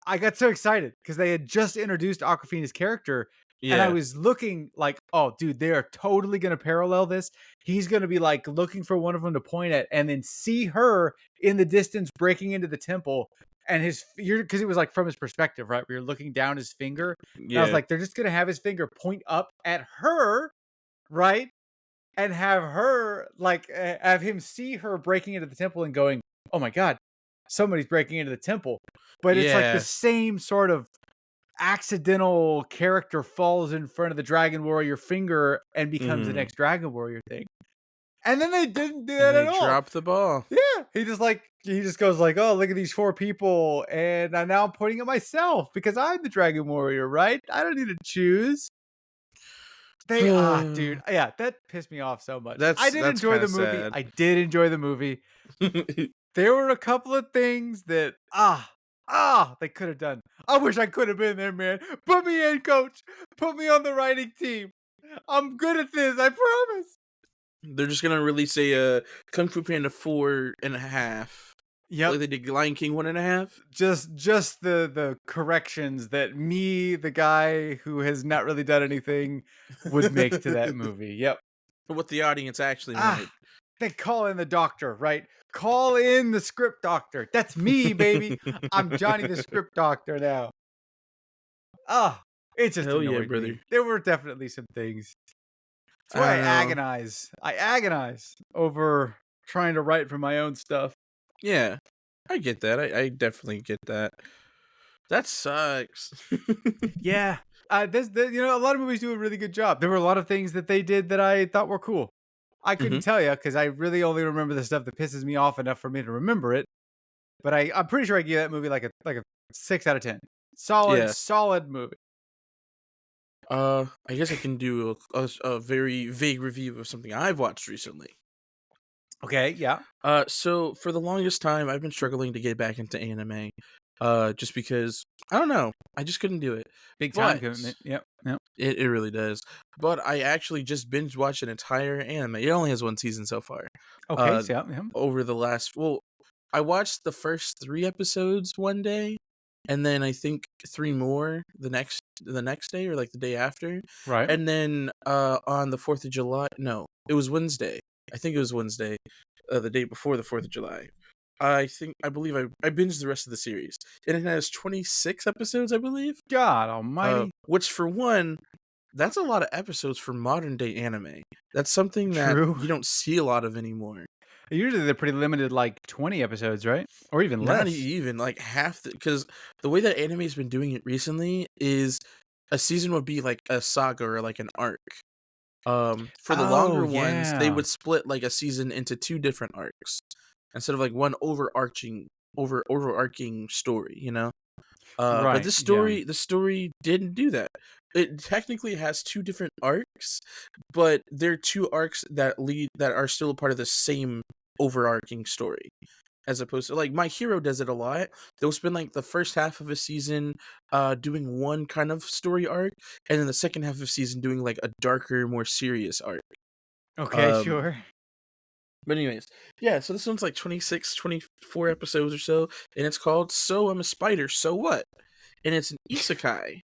I got so excited because they had just introduced Awkwafina's character, and I Yeah, was looking like, "Oh, dude, they are totally gonna parallel this. He's gonna be like looking for one of them to point at, and then see her in the distance breaking into the temple." And because it was like from his perspective, right? We were looking down his finger, and I was yeah, like, they're just gonna have his finger point up at her, right? And have her like have him see her breaking into the temple and going, "Oh my god, somebody's breaking into the temple." But it's like the yeah. same sort of accidental character falls in front of the Dragon Warrior finger and becomes the Mhm, next Dragon Warrior thing. And then they didn't do and that they at all. dropped the ball. Yeah, he just goes like, "Oh, look at these 4 people, and now I'm pointing at myself because I'm the Dragon Warrior, right? I don't need to choose." Dude, yeah, that pissed me off so much. I did That's enjoy kinda the movie. sad. I did enjoy the movie. There were a couple of things that they could have done. I wish I could have been there, man. Put me in, coach. Put me on the writing team. I'm good at this, I promise. They're just gonna release a Kung Fu Panda 4.5, Yep. like they did Lion King 1.5. Just the corrections that me, the guy who has not really done anything, would make to that movie. Yep. What the audience actually wanted. Ah, they call in the doctor, right? Call in the script doctor. That's me, baby. I'm Johnny the script doctor now. Ah, it just Hell yeah, annoyed brother. me. There were definitely some things. That's I why I don't know. agonize. I agonize over trying to write for my own stuff. Yeah, I get that. I definitely get that. That sucks. Yeah. A lot of movies do a really good job. There were a lot of things that they did that I thought were cool. I couldn't Hmm. tell you because I really only remember the stuff that pisses me off enough for me to remember it. But I'm pretty sure I gave that movie like a 6 out of 10. Solid, Yeah. solid movie. I guess I can do a very vague review of something I've watched recently. Okay, yeah. So for the longest time, I've been struggling to get back into anime. Just because I don't know, I just couldn't do it. Big time But commitment. Yep. Yep. it really does. But I actually just binge watched an entire anime. It only has one season so far. Okay, Uh, so yeah, yeah. over the last I watched the first 3 episodes one day, and then I think three more the next day or like the day after, Right. and then on the 4th of July. No, it was Wednesday. I think it was Wednesday, the day before the 4th of July. I believe I binged the rest of the series, and it has 26 episodes, I believe. God almighty. Which for one, that's a lot of episodes for modern day anime. That's something that True. you don't see a lot of anymore. Usually they're pretty limited, like 20 episodes, right? Or even Not less. even like half, because the way that anime's been doing it recently is a season would be like a saga or like an arc. For the Oh longer ones, they yeah. would split like a season into two different arcs instead of like one overarching story. But Right. this Yeah. story didn't do that. It technically has two different arcs, but they're two arcs that are still a part of the same overarching story. As opposed to like My Hero does it a lot. They'll spend like the first half of a season doing one kind of story arc, and then the second half of the season doing like a darker, more serious arc. Okay, Um sure. but anyways, yeah, so this one's like 26, 24 episodes or so, and it's called So I'm a Spider, So What? And it's an isekai.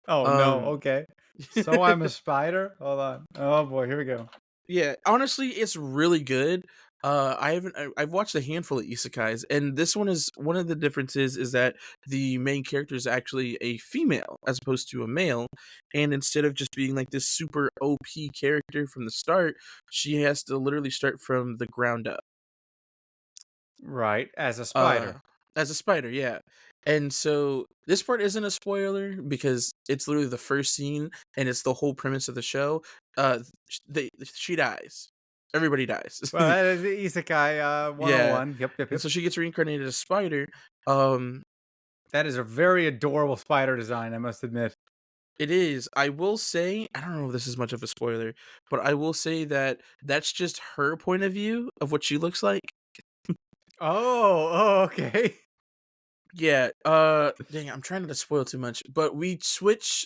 Oh no, Um okay. So I'm a spider? Hold on. Oh boy, here we go. Yeah, honestly, it's really good. I've watched a handful of isekais, and this one is one of the differences is that the main character is actually a female as opposed to a male, and instead of just being like this super OP character from the start, she has to literally start from the ground up. Right, as a Uh, spider. as a spider, yeah. And so this part isn't a spoiler because it's literally the first scene and it's the whole premise of the show. She dies. Everybody dies. Well, that is the Isekai Yeah. 101. Yep, yep, And yep. so she gets reincarnated as a spider. Um, That is a very adorable spider design, I must admit. it is. I will say, I don't know if this is much of a spoiler, but I will say that that's just her point of view of what she looks like. Oh, okay. Yeah, dang, I'm trying not to spoil too much, but we switch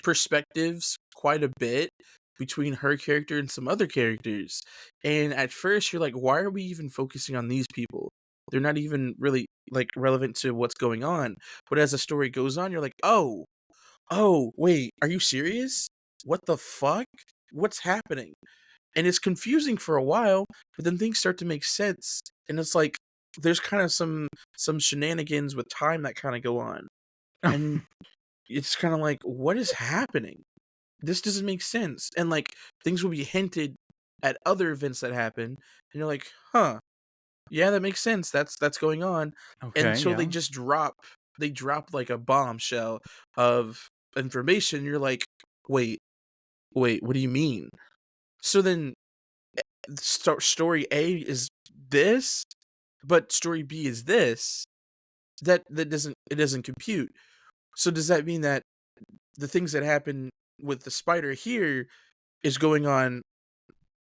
perspectives quite a bit between her character and some other characters. And at first you're like, why are we even focusing on these people? They're not even really like relevant to what's going on. But as the story goes on, you're like, oh, wait, are you serious? What the fuck? What's happening? And it's confusing for a while, but then things start to make sense. And it's like there's kind of some shenanigans with time that kind of go on. And it's kind of like, what is happening? This doesn't make sense. And like things will be hinted at other events that happen, and you're like, huh, yeah, that makes sense. That's going on. And Okay, so yeah. they drop like a bombshell of information. You're like, wait, what do you mean? So then story A is this, but story B is this. That doesn't compute. So does that mean that the things that happen with the spider here is going on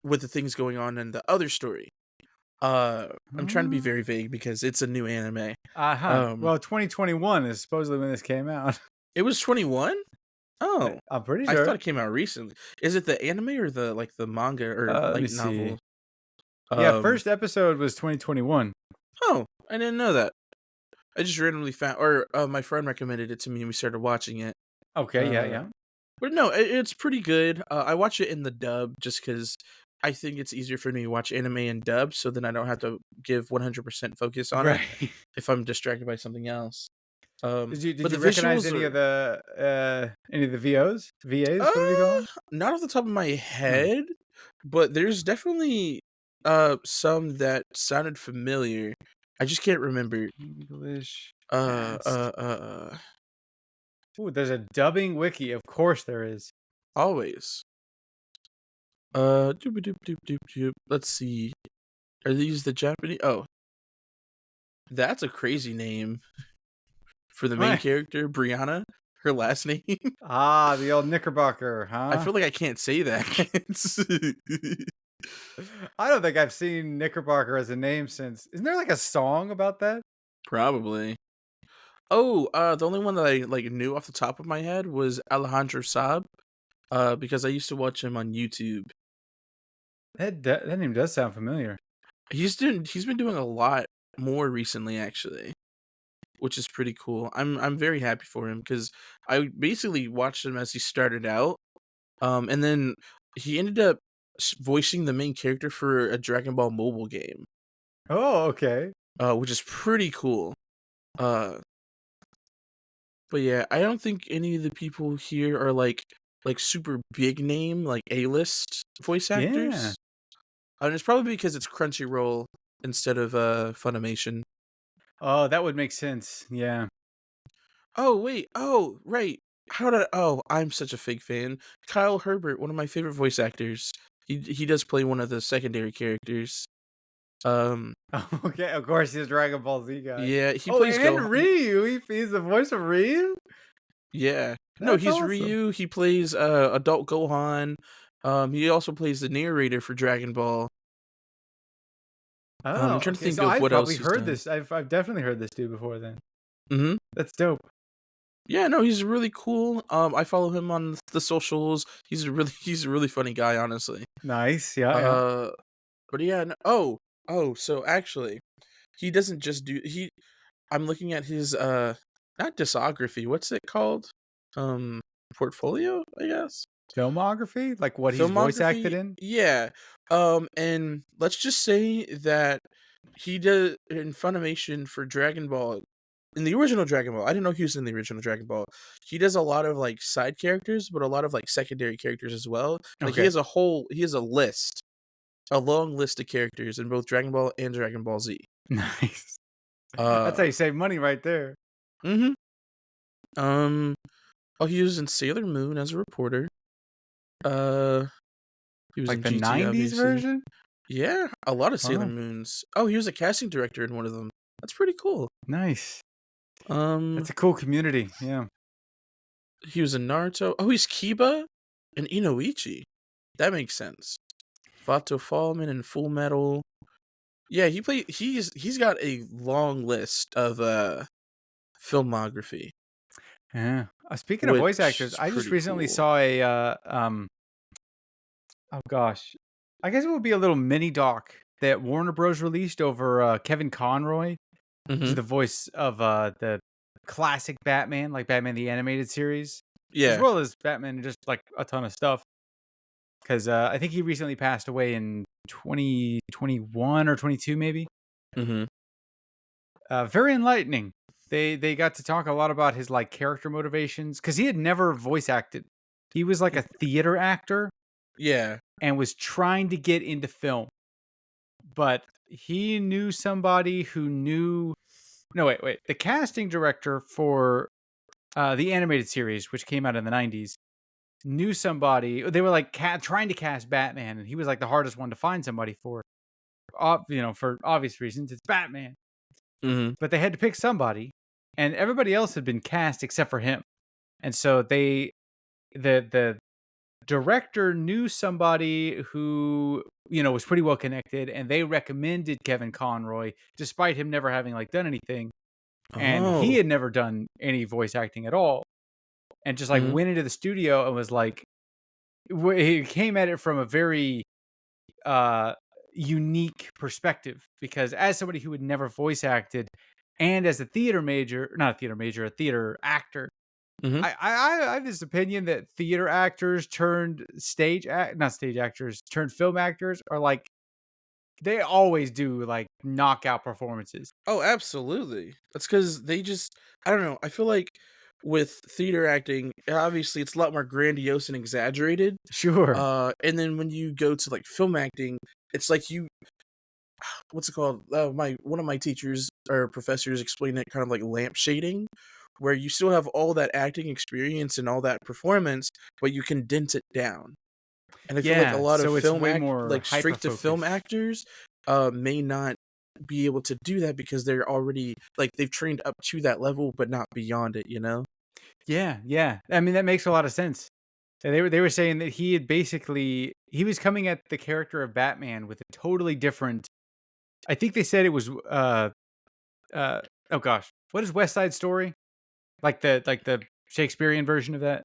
with the things going on in the other story? I'm trying to be very vague because it's a new anime. Uh-huh. Um, Well, 2021 is supposedly when this came out. it was 21. Oh, I'm pretty I thought sure. it came out recently. Is it the anime or the manga or Let me light see. novel? Yeah, Um, first episode was 2021. oh, I didn't know that. I just randomly found, or my friend recommended it to me, and we started watching it. Okay, yeah, Uh, yeah. but no, it's pretty good. I watch it in the dub just because I think it's easier for me to watch anime in dub, so then I don't have to give 100% focus on it Right. if I'm distracted by something else. Did But you the recognize visuals are any of the VOs? uh, VAs, whatever you call them? not off the top of my No. head, but there's definitely some that sounded familiar. I just can't remember. English Uh, uh, cast. uh, uh Ooh, there's a dubbing wiki. Of course there is. always. Doop doop doop doop doop. Let's see. Are these the Japanese? Oh, that's a crazy name for the main Right. character, Brianna. Her last name. Ah, the old Knickerbocker, I huh? feel like I can't say that. I don't think I've seen Knickerbocker as a name since. Isn't there like a song about that? Probably. Oh, the only one that I knew off the top of my head was Alejandro Saab. Because I used to watch him on YouTube. That name does sound familiar. He's been doing a lot more recently, actually, which is pretty cool. I'm very happy for him because I basically watched him as he started out, and then he ended up voicing the main character for a Dragon Ball mobile game, Oh, okay. which is pretty cool. Uh, but yeah, I don't think any of the people here are like super big name like A-list voice Yeah. actors. And it's probably because it's Crunchyroll instead of Funimation. Oh, that would make sense. Yeah. Oh wait, oh right. How did I'm such a fake fan. Kyle Herbert, one of my favorite voice actors. He does play one of the secondary characters. Um Okay, of course he's a Dragon Ball Z guy. yeah, he Oh, plays and Go. Ryu. He's the voice of Ryu? Yeah. No, That's he's awesome. Ryu. He plays adult Gohan. He also plays the narrator for Dragon Ball. I'm Oh, trying to okay. think So of I've what else probably he's heard done. this. I've definitely heard this dude before then. Mhm. That's dope. Yeah, no, he's really cool. I follow him on the socials. He's a really funny guy, honestly. Nice. Yeah, yeah. Uh, but yeah, so actually, he doesn't just do he. I'm looking at his not discography. What's it called? Um, portfolio, I guess. Filmography? Like what he's voice acted Filmography. in? Yeah. And let's just say that he did in Funimation for Dragon Ball. In the original Dragon Ball, I didn't know he was in the original Dragon Ball. He does a lot of like side characters, but a lot of like secondary characters as well. Like Okay. he has a long list of characters in both Dragon Ball and Dragon Ball Z. Nice. That's how Uh, you save money right there. mm-hmm. Um, oh, he was in Sailor Moon as a reporter. Uh, he was Like in the GT, 90s obviously. version? Yeah, a lot of Sailor Wow. Moons. Oh, he was a casting director in one of them. That's pretty cool. Nice. Um, That's a cool community. Yeah. he was in Naruto. Oh, he's Kiba and Inoichi. That makes sense. Vato Fallman and Full Metal. Yeah, he's got a long list of filmography, Yeah. Speaking of voice which actors, is I just pretty recently cool. saw a oh gosh. I guess it would be a little mini doc that Warner Bros released over Kevin Conroy. He's Mhm. the voice of the classic Batman, like Batman the Animated Series, as Yeah. well as Batman and just like a ton of stuff. Because I think he recently passed away in 2021 or 22, maybe. Mhm. Very enlightening. They got to talk a lot about his like character motivations because he had never voice acted. He was like a theater actor Yeah. and was trying to get into film, but he knew somebody who knew. No, wait. The casting director for the animated series, which came out in the 90s, knew somebody. They were like trying to cast Batman, and he was like the hardest one to find somebody for. For obvious reasons, it's Batman. Mhm. But they had to pick somebody, and everybody else had been cast except for him. And so the director knew somebody who was pretty well connected, and they recommended Kevin Conroy, despite him never having like done anything, and he Oh. had never done any voice acting at all. and just like Mhm. went into the studio and was like, he came at it from a very uh unique perspective, because as somebody who had never voice acted and as a theater major, not a theater major, a theater actor, Mhm. I have this opinion that theater actors turned not stage actors turned film actors are like, they always do like knockout performances. Oh, absolutely. That's because they just I don't know, I feel like with theater acting, obviously, it's a lot more grandiose and exaggerated, Sure. and then when you go to, like, film acting, it's like you what's it called? My one of my teachers or professors explained it kind of like lamp shading, where you still have all that acting experience and all that performance, but you condense it down. And I feel like a Yeah, lot of so it's film way act more like hyper straight to film focused. actors, may not be able to do that because they're already like they've trained up to that level, but not beyond it, you know? Yeah, yeah. I mean, that makes a lot of sense. And they were saying that he was coming at the character of Batman with a totally different. I think they said it was uh oh gosh, what is West Side Story? Like the Shakespearean version of that?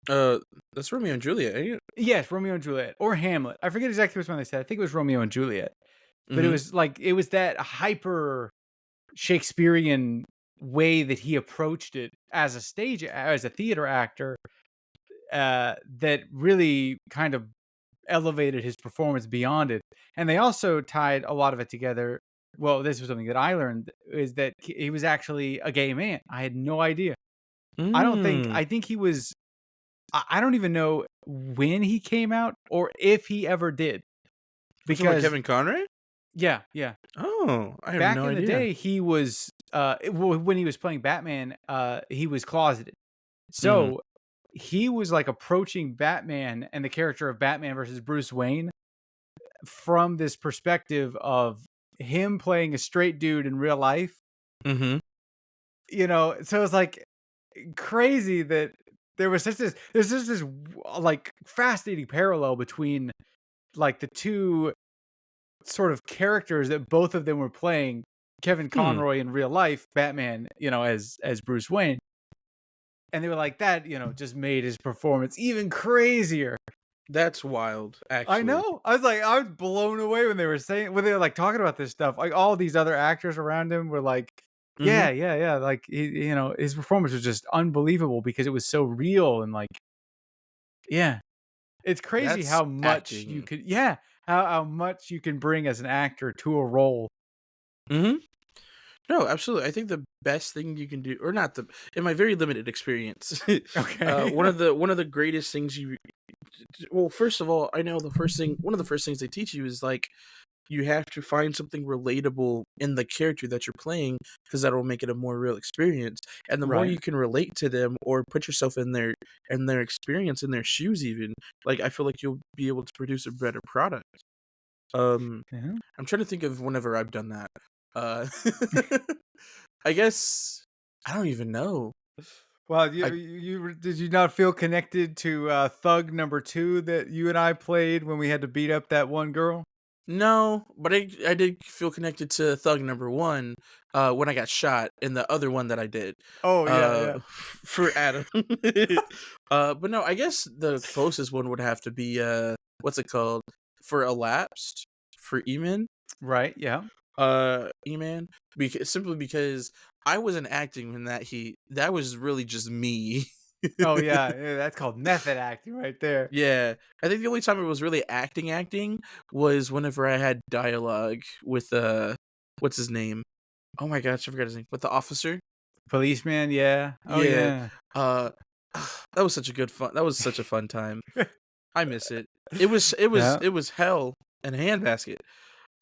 Uh, that's Romeo and Juliet, ain't it? Yes, Romeo and Juliet or Hamlet. I forget exactly which one they said. I think it was Romeo and Juliet. But Mhm. it was that hyper Shakespearean way that he approached it as a theater actor, that really kind of elevated his performance beyond it. And they also tied a lot of it together. Well, this was something that I learned, is that he was actually a gay man. I had no idea. Mm. I think he was, I don't even know when he came out or if he ever did. We're talking about Because, Kevin Conroy? yeah, yeah. Oh, I have Back no in the idea. day, he was, when he was playing Batman, he was closeted. Mhm. So he was like approaching Batman and the character of Batman versus Bruce Wayne from this perspective of him playing a straight dude in real life, Mhm. so it's like crazy that there's just this like fascinating parallel between like the two sort of characters that both of them were playing. Kevin Hmm. Conroy in real life, Batman, as Bruce Wayne. And they were like, that, just made his performance even crazier. That's wild, I actually. know. I was blown away when they were like talking about this stuff. Like all these other actors around him were like, Mhm. yeah, yeah, yeah. Like his performance was just unbelievable because it was so real and like, yeah, it's crazy That's how much you acting. could, yeah, how much you can bring as an actor to a role. Mhm. No, absolutely. I think the best thing you can do, or not the, in my very limited experience, Okay. one of the greatest things you, well, first of all, I know one of the first things they teach you is like you have to find something relatable in the character that you're playing because that will make it a more real experience. And the more Right. you can relate to them or put yourself in their experience, in their shoes, even like I feel like you'll be able to produce a better product. Um, Yeah. I'm trying to think of whenever I've done that. Uh, I guess I don't even know. Well, I did you not feel connected to Thug number 2 that you and I played when we had to beat up that one girl? no, but I did feel connected to Thug Number One when I got shot, and the other one that I did Oh yeah, yeah. for Adam. But no, I guess the closest one would have to be what's it called for Elapsed for Eman. Right, yeah. Eman, because simply because I wasn't acting in that was really just me. Oh yeah, yeah, that's called method acting right there. Yeah, I think the only time it was really acting was whenever I had dialogue with what's his name? Oh my gosh, I forgot his name. With the officer. Policeman, yeah. Oh Yeah, yeah. uh, that was such a good fun. That was such a fun time. I miss it. Yeah. It was hell in a handbasket.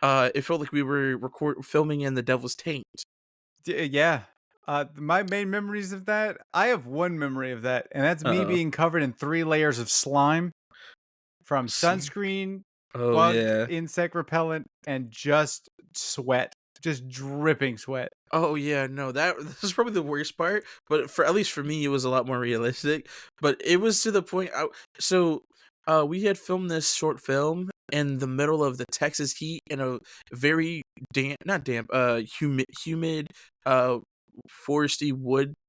It felt like we were filming in the Devil's Taint. Yeah. My main memories of that, I have one memory of that, and that's me Uh being covered in 3 layers of slime from oh. sunscreen, Oh bug, yeah. insect repellent, and just sweat. Just dripping sweat. Oh yeah, no, that this is probably the worst part, but for at least for me, it was a lot more realistic. But it was to the point. So, we had filmed this short film in the middle of the Texas heat in a very damp, not damp, humid, uh, foresty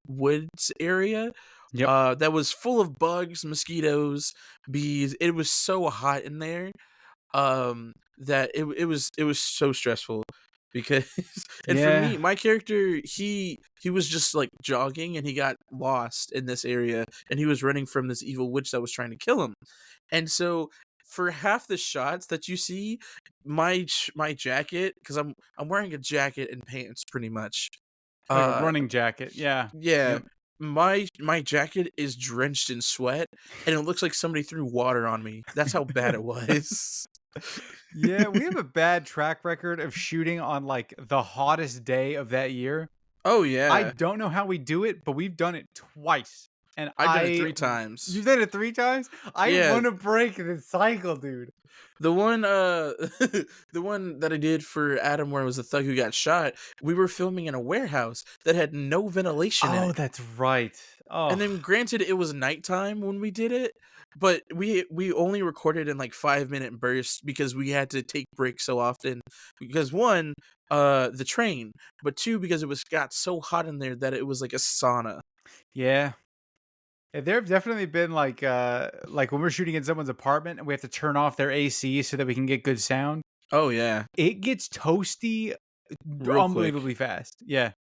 woods area. Yep. that was full of bugs, mosquitoes, bees. It was so hot in there, that it was so stressful because and for Yeah. me, my character, he was just like jogging and he got lost in this area and he was running from this evil witch that was trying to kill him. And so for half the shots that you see, my jacket, because I'm wearing a jacket and pants pretty much. Like a Uh running jacket. Yeah. yeah, Yep. my jacket is drenched in sweat and it looks like somebody threw water on me. That's how bad it was. Yeah, we have a bad track record of shooting on like the hottest day of that year. Oh I yeah. don't know how we do it, but we've done it twice. And I've done it 3 times. you've done it 3 times? I Yeah, want to break this cycle, dude. the one, the one that I did for Adam where it was a thug who got shot, we were filming in a warehouse that had no ventilation in Oh, it. that's right. And Oh, then granted it was nighttime when we did it, but we only recorded in like 5-minute bursts because we had to take breaks so often. Because one, the train, but two, because it was got so hot in there that it was like a sauna. yeah. Yeah, there have definitely been like when we're shooting in someone's apartment and we have to turn off their AC so that we can get good sound. Oh yeah, It gets toasty real quick, unbelievably fast. Yeah.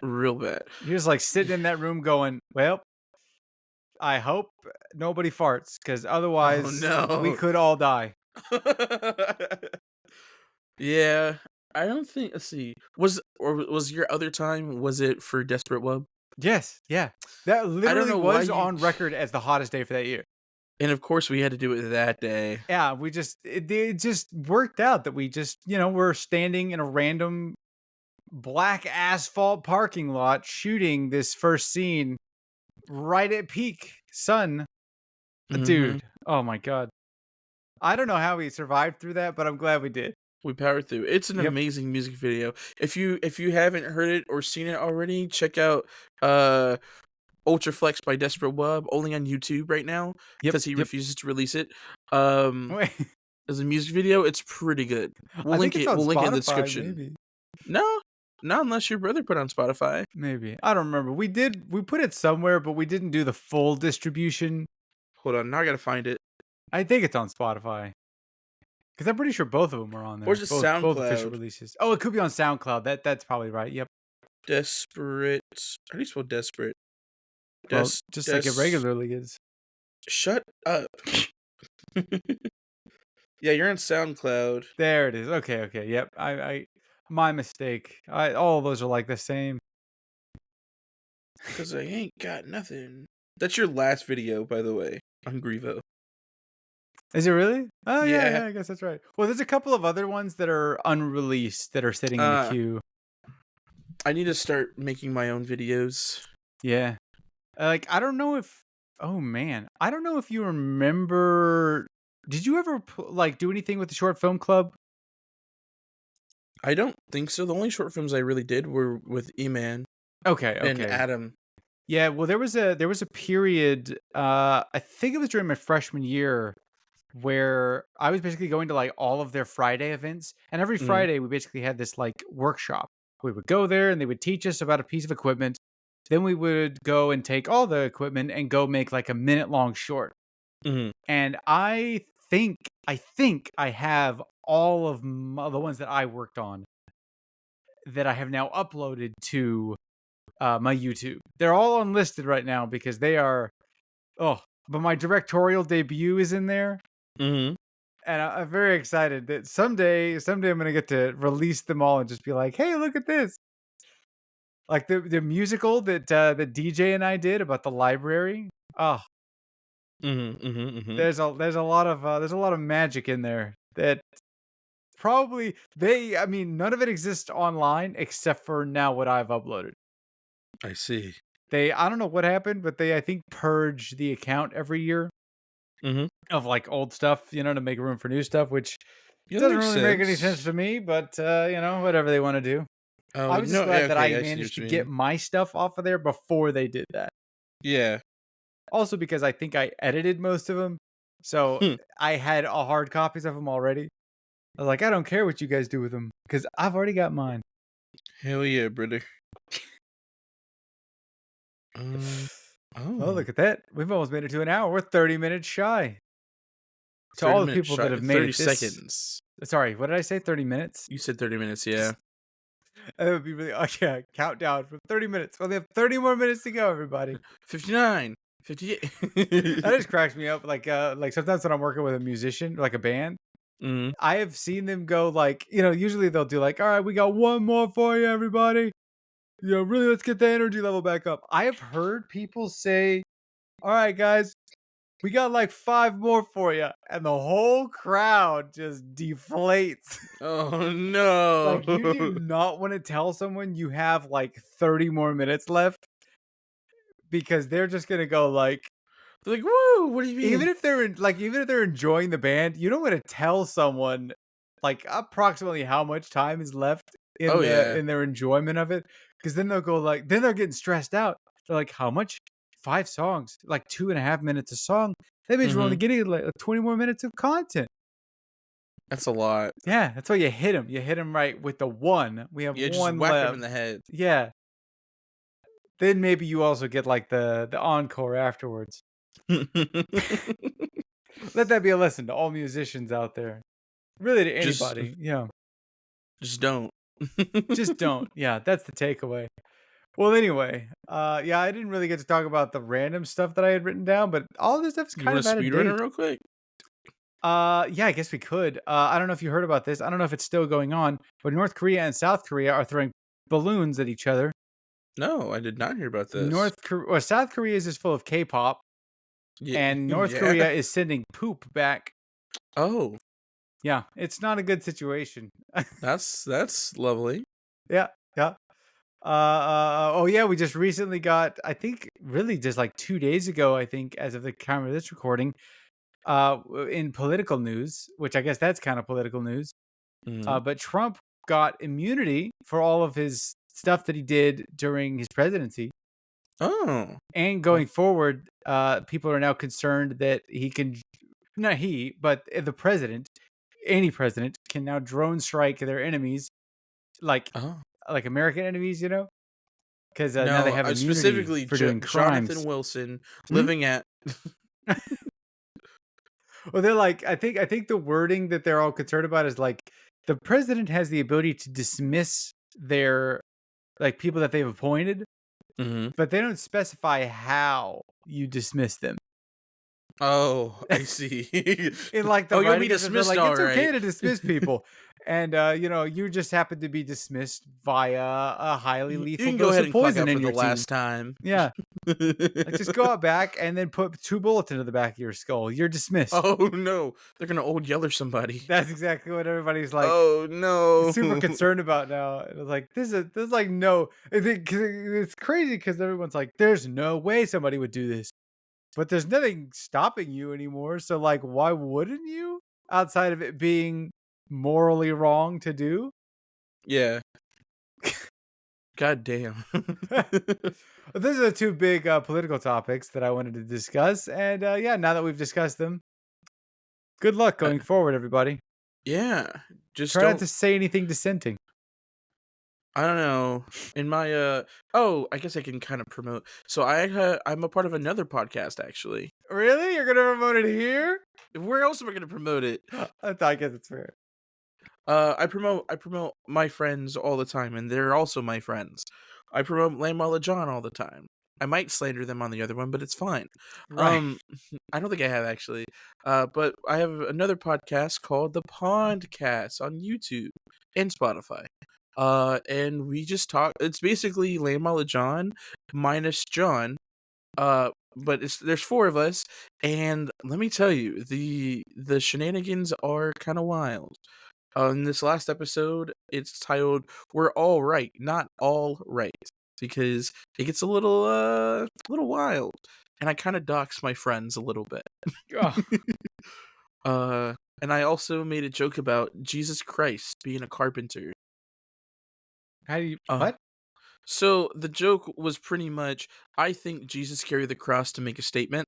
real bad. You're just like sitting in that room going, well, I hope nobody farts because Oh otherwise we no. could all die. Yeah, I don't think. Let's see. Was your other time? Was it for Desperate Web? Yes. Yeah. That I don't literally know why was you. on record as the hottest day for that year. And of course, we had to do it that day. Yeah. It just worked out that we just, we're standing in a random black asphalt parking lot shooting this first scene right at peak sun. Hmm. Dude. Oh my God. I don't know how we survived through that, but I'm glad we did. We powered through. It's an Yep. amazing music video. If you haven't heard it or seen it already, check out uh Ultra Flex by Desperate Web, only on YouTube right now Yep. because he Yep. refuses to release it. Um, Wait, as a music video, it's pretty good. We'll I think link it's it. on We'll link it in the Spotify, description. maybe. No, not unless your brother put on Spotify. Maybe. I don't remember. We put it somewhere, but we didn't do the full distribution. Hold on, now I gotta find it. I think it's on Spotify. Because I'm pretty sure both of them are on Or there. is it Both official SoundCloud? releases. Oh, it could be on SoundCloud. That's probably right. Yep. Desperate. How do you spell desperate? Well, Des. just Des. like it regularly is. Shut up. Yeah, you're on SoundCloud. There it is. Okay, okay. Yep. I my mistake. All of those are like the same. Cause I ain't got nothing. That's your last video, by the way, on Grievo. Is it really? Oh yeah, Yeah. yeah, I guess that's right. Well, there's a couple of other ones that are unreleased that are sitting in the Uh, queue. I need to start making my own videos. Yeah. Like I don't know if oh man, I don't know if you remember did you ever like do anything with the short film club? I don't think so. The only short films I really did were with E-Man Okay, and okay. Adam. Yeah, well there was a period I think it was during my freshman year where I was basically going to like all of their Friday events and every Mhm, Friday we basically had this like workshop. We would go there and they would teach us about a piece of equipment. Then we would go and take all the equipment and go make like a minute long short. mhm. And I think I have all of the ones that I worked on that I have now uploaded to my YouTube. They're all unlisted right now because they are but my directorial debut is in there, Mhm. and I'm very excited that someday I'm gonna get to release them all and just be like, hey, look at this. Like the musical that DJ and I did about the library. Oh, Mhm. Mhm. Mhm. there's a lot of magic in there that probably I mean, none of it exists online except for now what I've uploaded. I see. I don't know what happened, but they I think purge the account every year Mhm. of like old stuff, to make room for new stuff, which Yeah, that doesn't makes really make any sense sense. to me, but whatever they want to do. Oh I was just no. Yeah. glad that Okay. I I see managed what to you get mean. my stuff off of there before they did that. Yeah. Also because I think I edited most of them. So Hmm. I had hard copies of them already. I was like, I don't care what you guys do with them because I've already got mine. Hell yeah, brother. Um. Oh, Oh, look at that. We've almost made it to an hour. We're 30 minutes shy. To all 30 the minutes people that shot, have made 30 it this seconds. sorry, what did I say? 30 minutes? You said 30 minutes, yeah. That would be really yeah, countdown from 30 minutes. Well, they have 30 more minutes to go, everybody. 59, That 58. just cracks me up. Like sometimes when I'm working with a musician, like a band, Mhm. I have seen them go like, usually they'll do like, all right, we got one more for you, everybody. Really, let's get the energy level back up. I have heard people say, all right, guys, we got like 5 more for you. And the whole crowd just deflates. Oh, Like, you do no. not want to tell someone you have like 30 more minutes left because they're just going to go like, They're like, "Woo, what do you even mean?" if they're even if they're enjoying the band, you don't want to tell someone like approximately how much time is left Oh, yeah. in their enjoyment of it, because then they'll go like, then they're getting stressed out. They're like, how much? 5 songs, like 2.5 minutes a song. That means we're only Mhm. getting like 20 more minutes of content. That's a lot. Yeah, that's why you hit them. You hit them right with the one. We have Yeah, just one whack them in left. the head. Yeah. Then maybe you also get like the encore afterwards. Let that be a lesson to all musicians out there. Really to Just anybody. Yeah. just don't. Just don't. Yeah, that's the takeaway. Well, anyway, yeah, I didn't really get to talk about the random stuff that I had written down, but all of this stuff is You kind wanna of out of speedrun it date. real quick? Yeah, I guess we could. I don't know if you heard about this. I don't know if it's still going on, but North Korea and South Korea are throwing balloons at each other. No, I did not hear about this. South Korea is just full of K-pop, and North Yeah. Korea is sending poop back. Oh, Yeah, it's not a good situation. that's lovely. Yeah, yeah. Oh yeah, we just recently got, I think really just like 2 days ago, I think, as of the time of this recording, in political news, which I guess that's kind of political news. Mhm. But Trump got immunity for all of his stuff that he did during his presidency. Oh. And Oh. going forward, people are now concerned that he can, not he, but the president, any president, can now drone strike their enemies, like Oh. American enemies, because now they No, have I immunity specifically for doing Jonathan crimes. Wilson Hmm? living at Well, they're like, I think the wording that they're all concerned about is like the president has the ability to dismiss their like people that they've appointed, Mhm. but they don't specify how you dismiss them. Oh, I see. In like the Oh, you'll be writing of it, they're dismissed, like, it's okay alright. to dismiss people. And you just happen to be dismissed via a highly You lethal can go dose ahead of and clock poison out for in the your team. last time. Yeah. Like just go out back and then put 2 bullets into the back of your skull. You're dismissed. Oh, no. They're gonna old yeller somebody. That's exactly what everybody's like Oh, super no. concerned about now. It was like, this is like no, it's crazy because everyone's like, there's no way somebody would do this, but there's nothing stopping you anymore. So like, why wouldn't you? Outside of it being morally wrong to do. Yeah. God damn. Those are the two big political topics that I wanted to discuss, and yeah, now that we've discussed them, good luck Uh, going forward, everybody. yeah. Just Try not don't to say anything dissenting. I don't know. In my oh, I guess I can kind of promote. So I'm a part of another podcast actually. Really, you're gonna promote it here? Where else am I going to promote it? I guess it's fair. I promote my friends all the time, and they're also my friends. I promote Lamala John all the time. I might slander them on the other one, but it's fine. Right. Um, I don't think I have actually. But I have another podcast called the Pondcast on YouTube and Spotify. And we just talk. It's basically Lamala John minus John. But there's four of us, and let me tell you, the shenanigans are kind of wild. In this last episode, it's titled "We're All Right, Not All Right," because it gets a little wild, and I kind of dox my friends a little bit. Oh, Uh, and I also made a joke about Jesus Christ being a carpenter. how do you Uh, what? so the joke was pretty much, I think Jesus carried the cross to make a statement.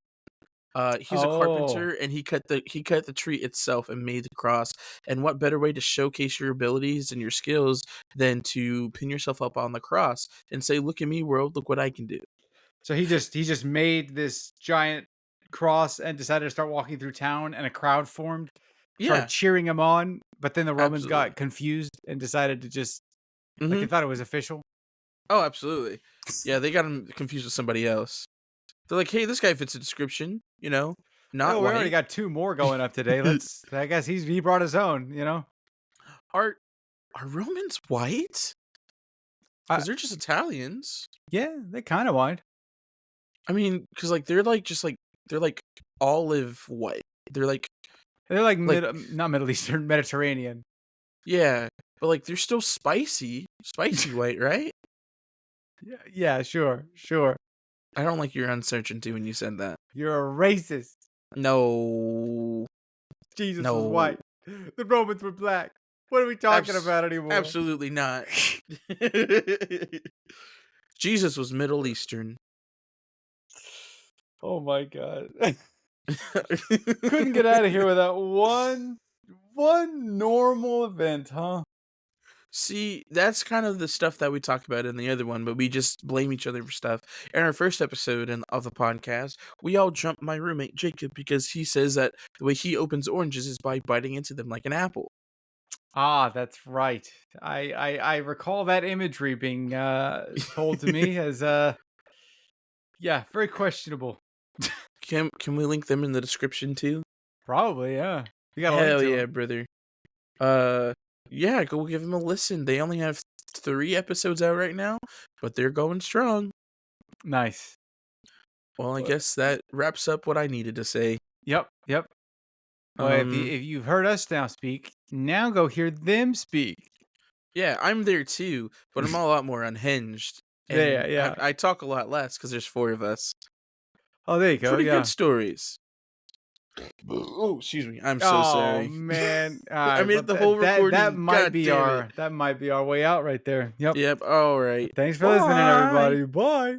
He's a Oh, carpenter, and he cut the tree itself and made the cross. And what better way to showcase your abilities and your skills than to pin yourself up on the cross and say, "Look at me, world! Look what I can do." So he just made this giant cross and decided to start walking through town, and a crowd formed, started Yeah, cheering him on. But then the Romans absolutely. got confused and decided to just like they Hmm. thought it was official. Oh, absolutely. Yeah, they got him confused with somebody else. They're like, hey, this guy fits the description, not Oh, we already white. got two more going up today. I guess he brought his own. are are Romans white? I, Because they're just Italians. yeah, they kind of white. I mean, because like they're like just like they're like olive white. They're They're like like not Middle Eastern, Mediterranean. yeah, but like they're still spicy white, right? Yeah, yeah, sure, sure. I don't like your uncertainty when you said that. You're a racist. No, Jesus was no, white. The Romans were black. What are we talking about anymore? absolutely not. Jesus was Middle Eastern. Oh my god. Couldn't get out of here without one normal event, huh? See, that's kind of the stuff that we talk about in the other one, but we just blame each other for stuff. In our first episode of the podcast, we all jumped my roommate Jacob because he says that the way he opens oranges is by biting into them like an apple. Ah, that's right. I recall that imagery being told to me as yeah, very questionable. Can we link them in the description too? Probably, yeah. We got a link Hell to yeah, him. brother. Uh, yeah, go give them a listen. They only have 3 episodes out right now, but they're going strong. Nice. Well, I But, guess that wraps up what I needed to say. yep, yep. Well, Um, if you've heard us now speak, now go hear them speak. yeah, I'm there too, but I'm a lot more unhinged, Yeah, and yeah. I talk a lot less because there's 4 of us. Oh, there you go. Pretty good Yeah. stories. Oh, excuse me. I'm so Oh sorry. man. All I right. made Well, it the whole that recording. might God be damn it. our way out right there. Yep. Yep. All right. Thanks for listening, Bye. everybody. Bye.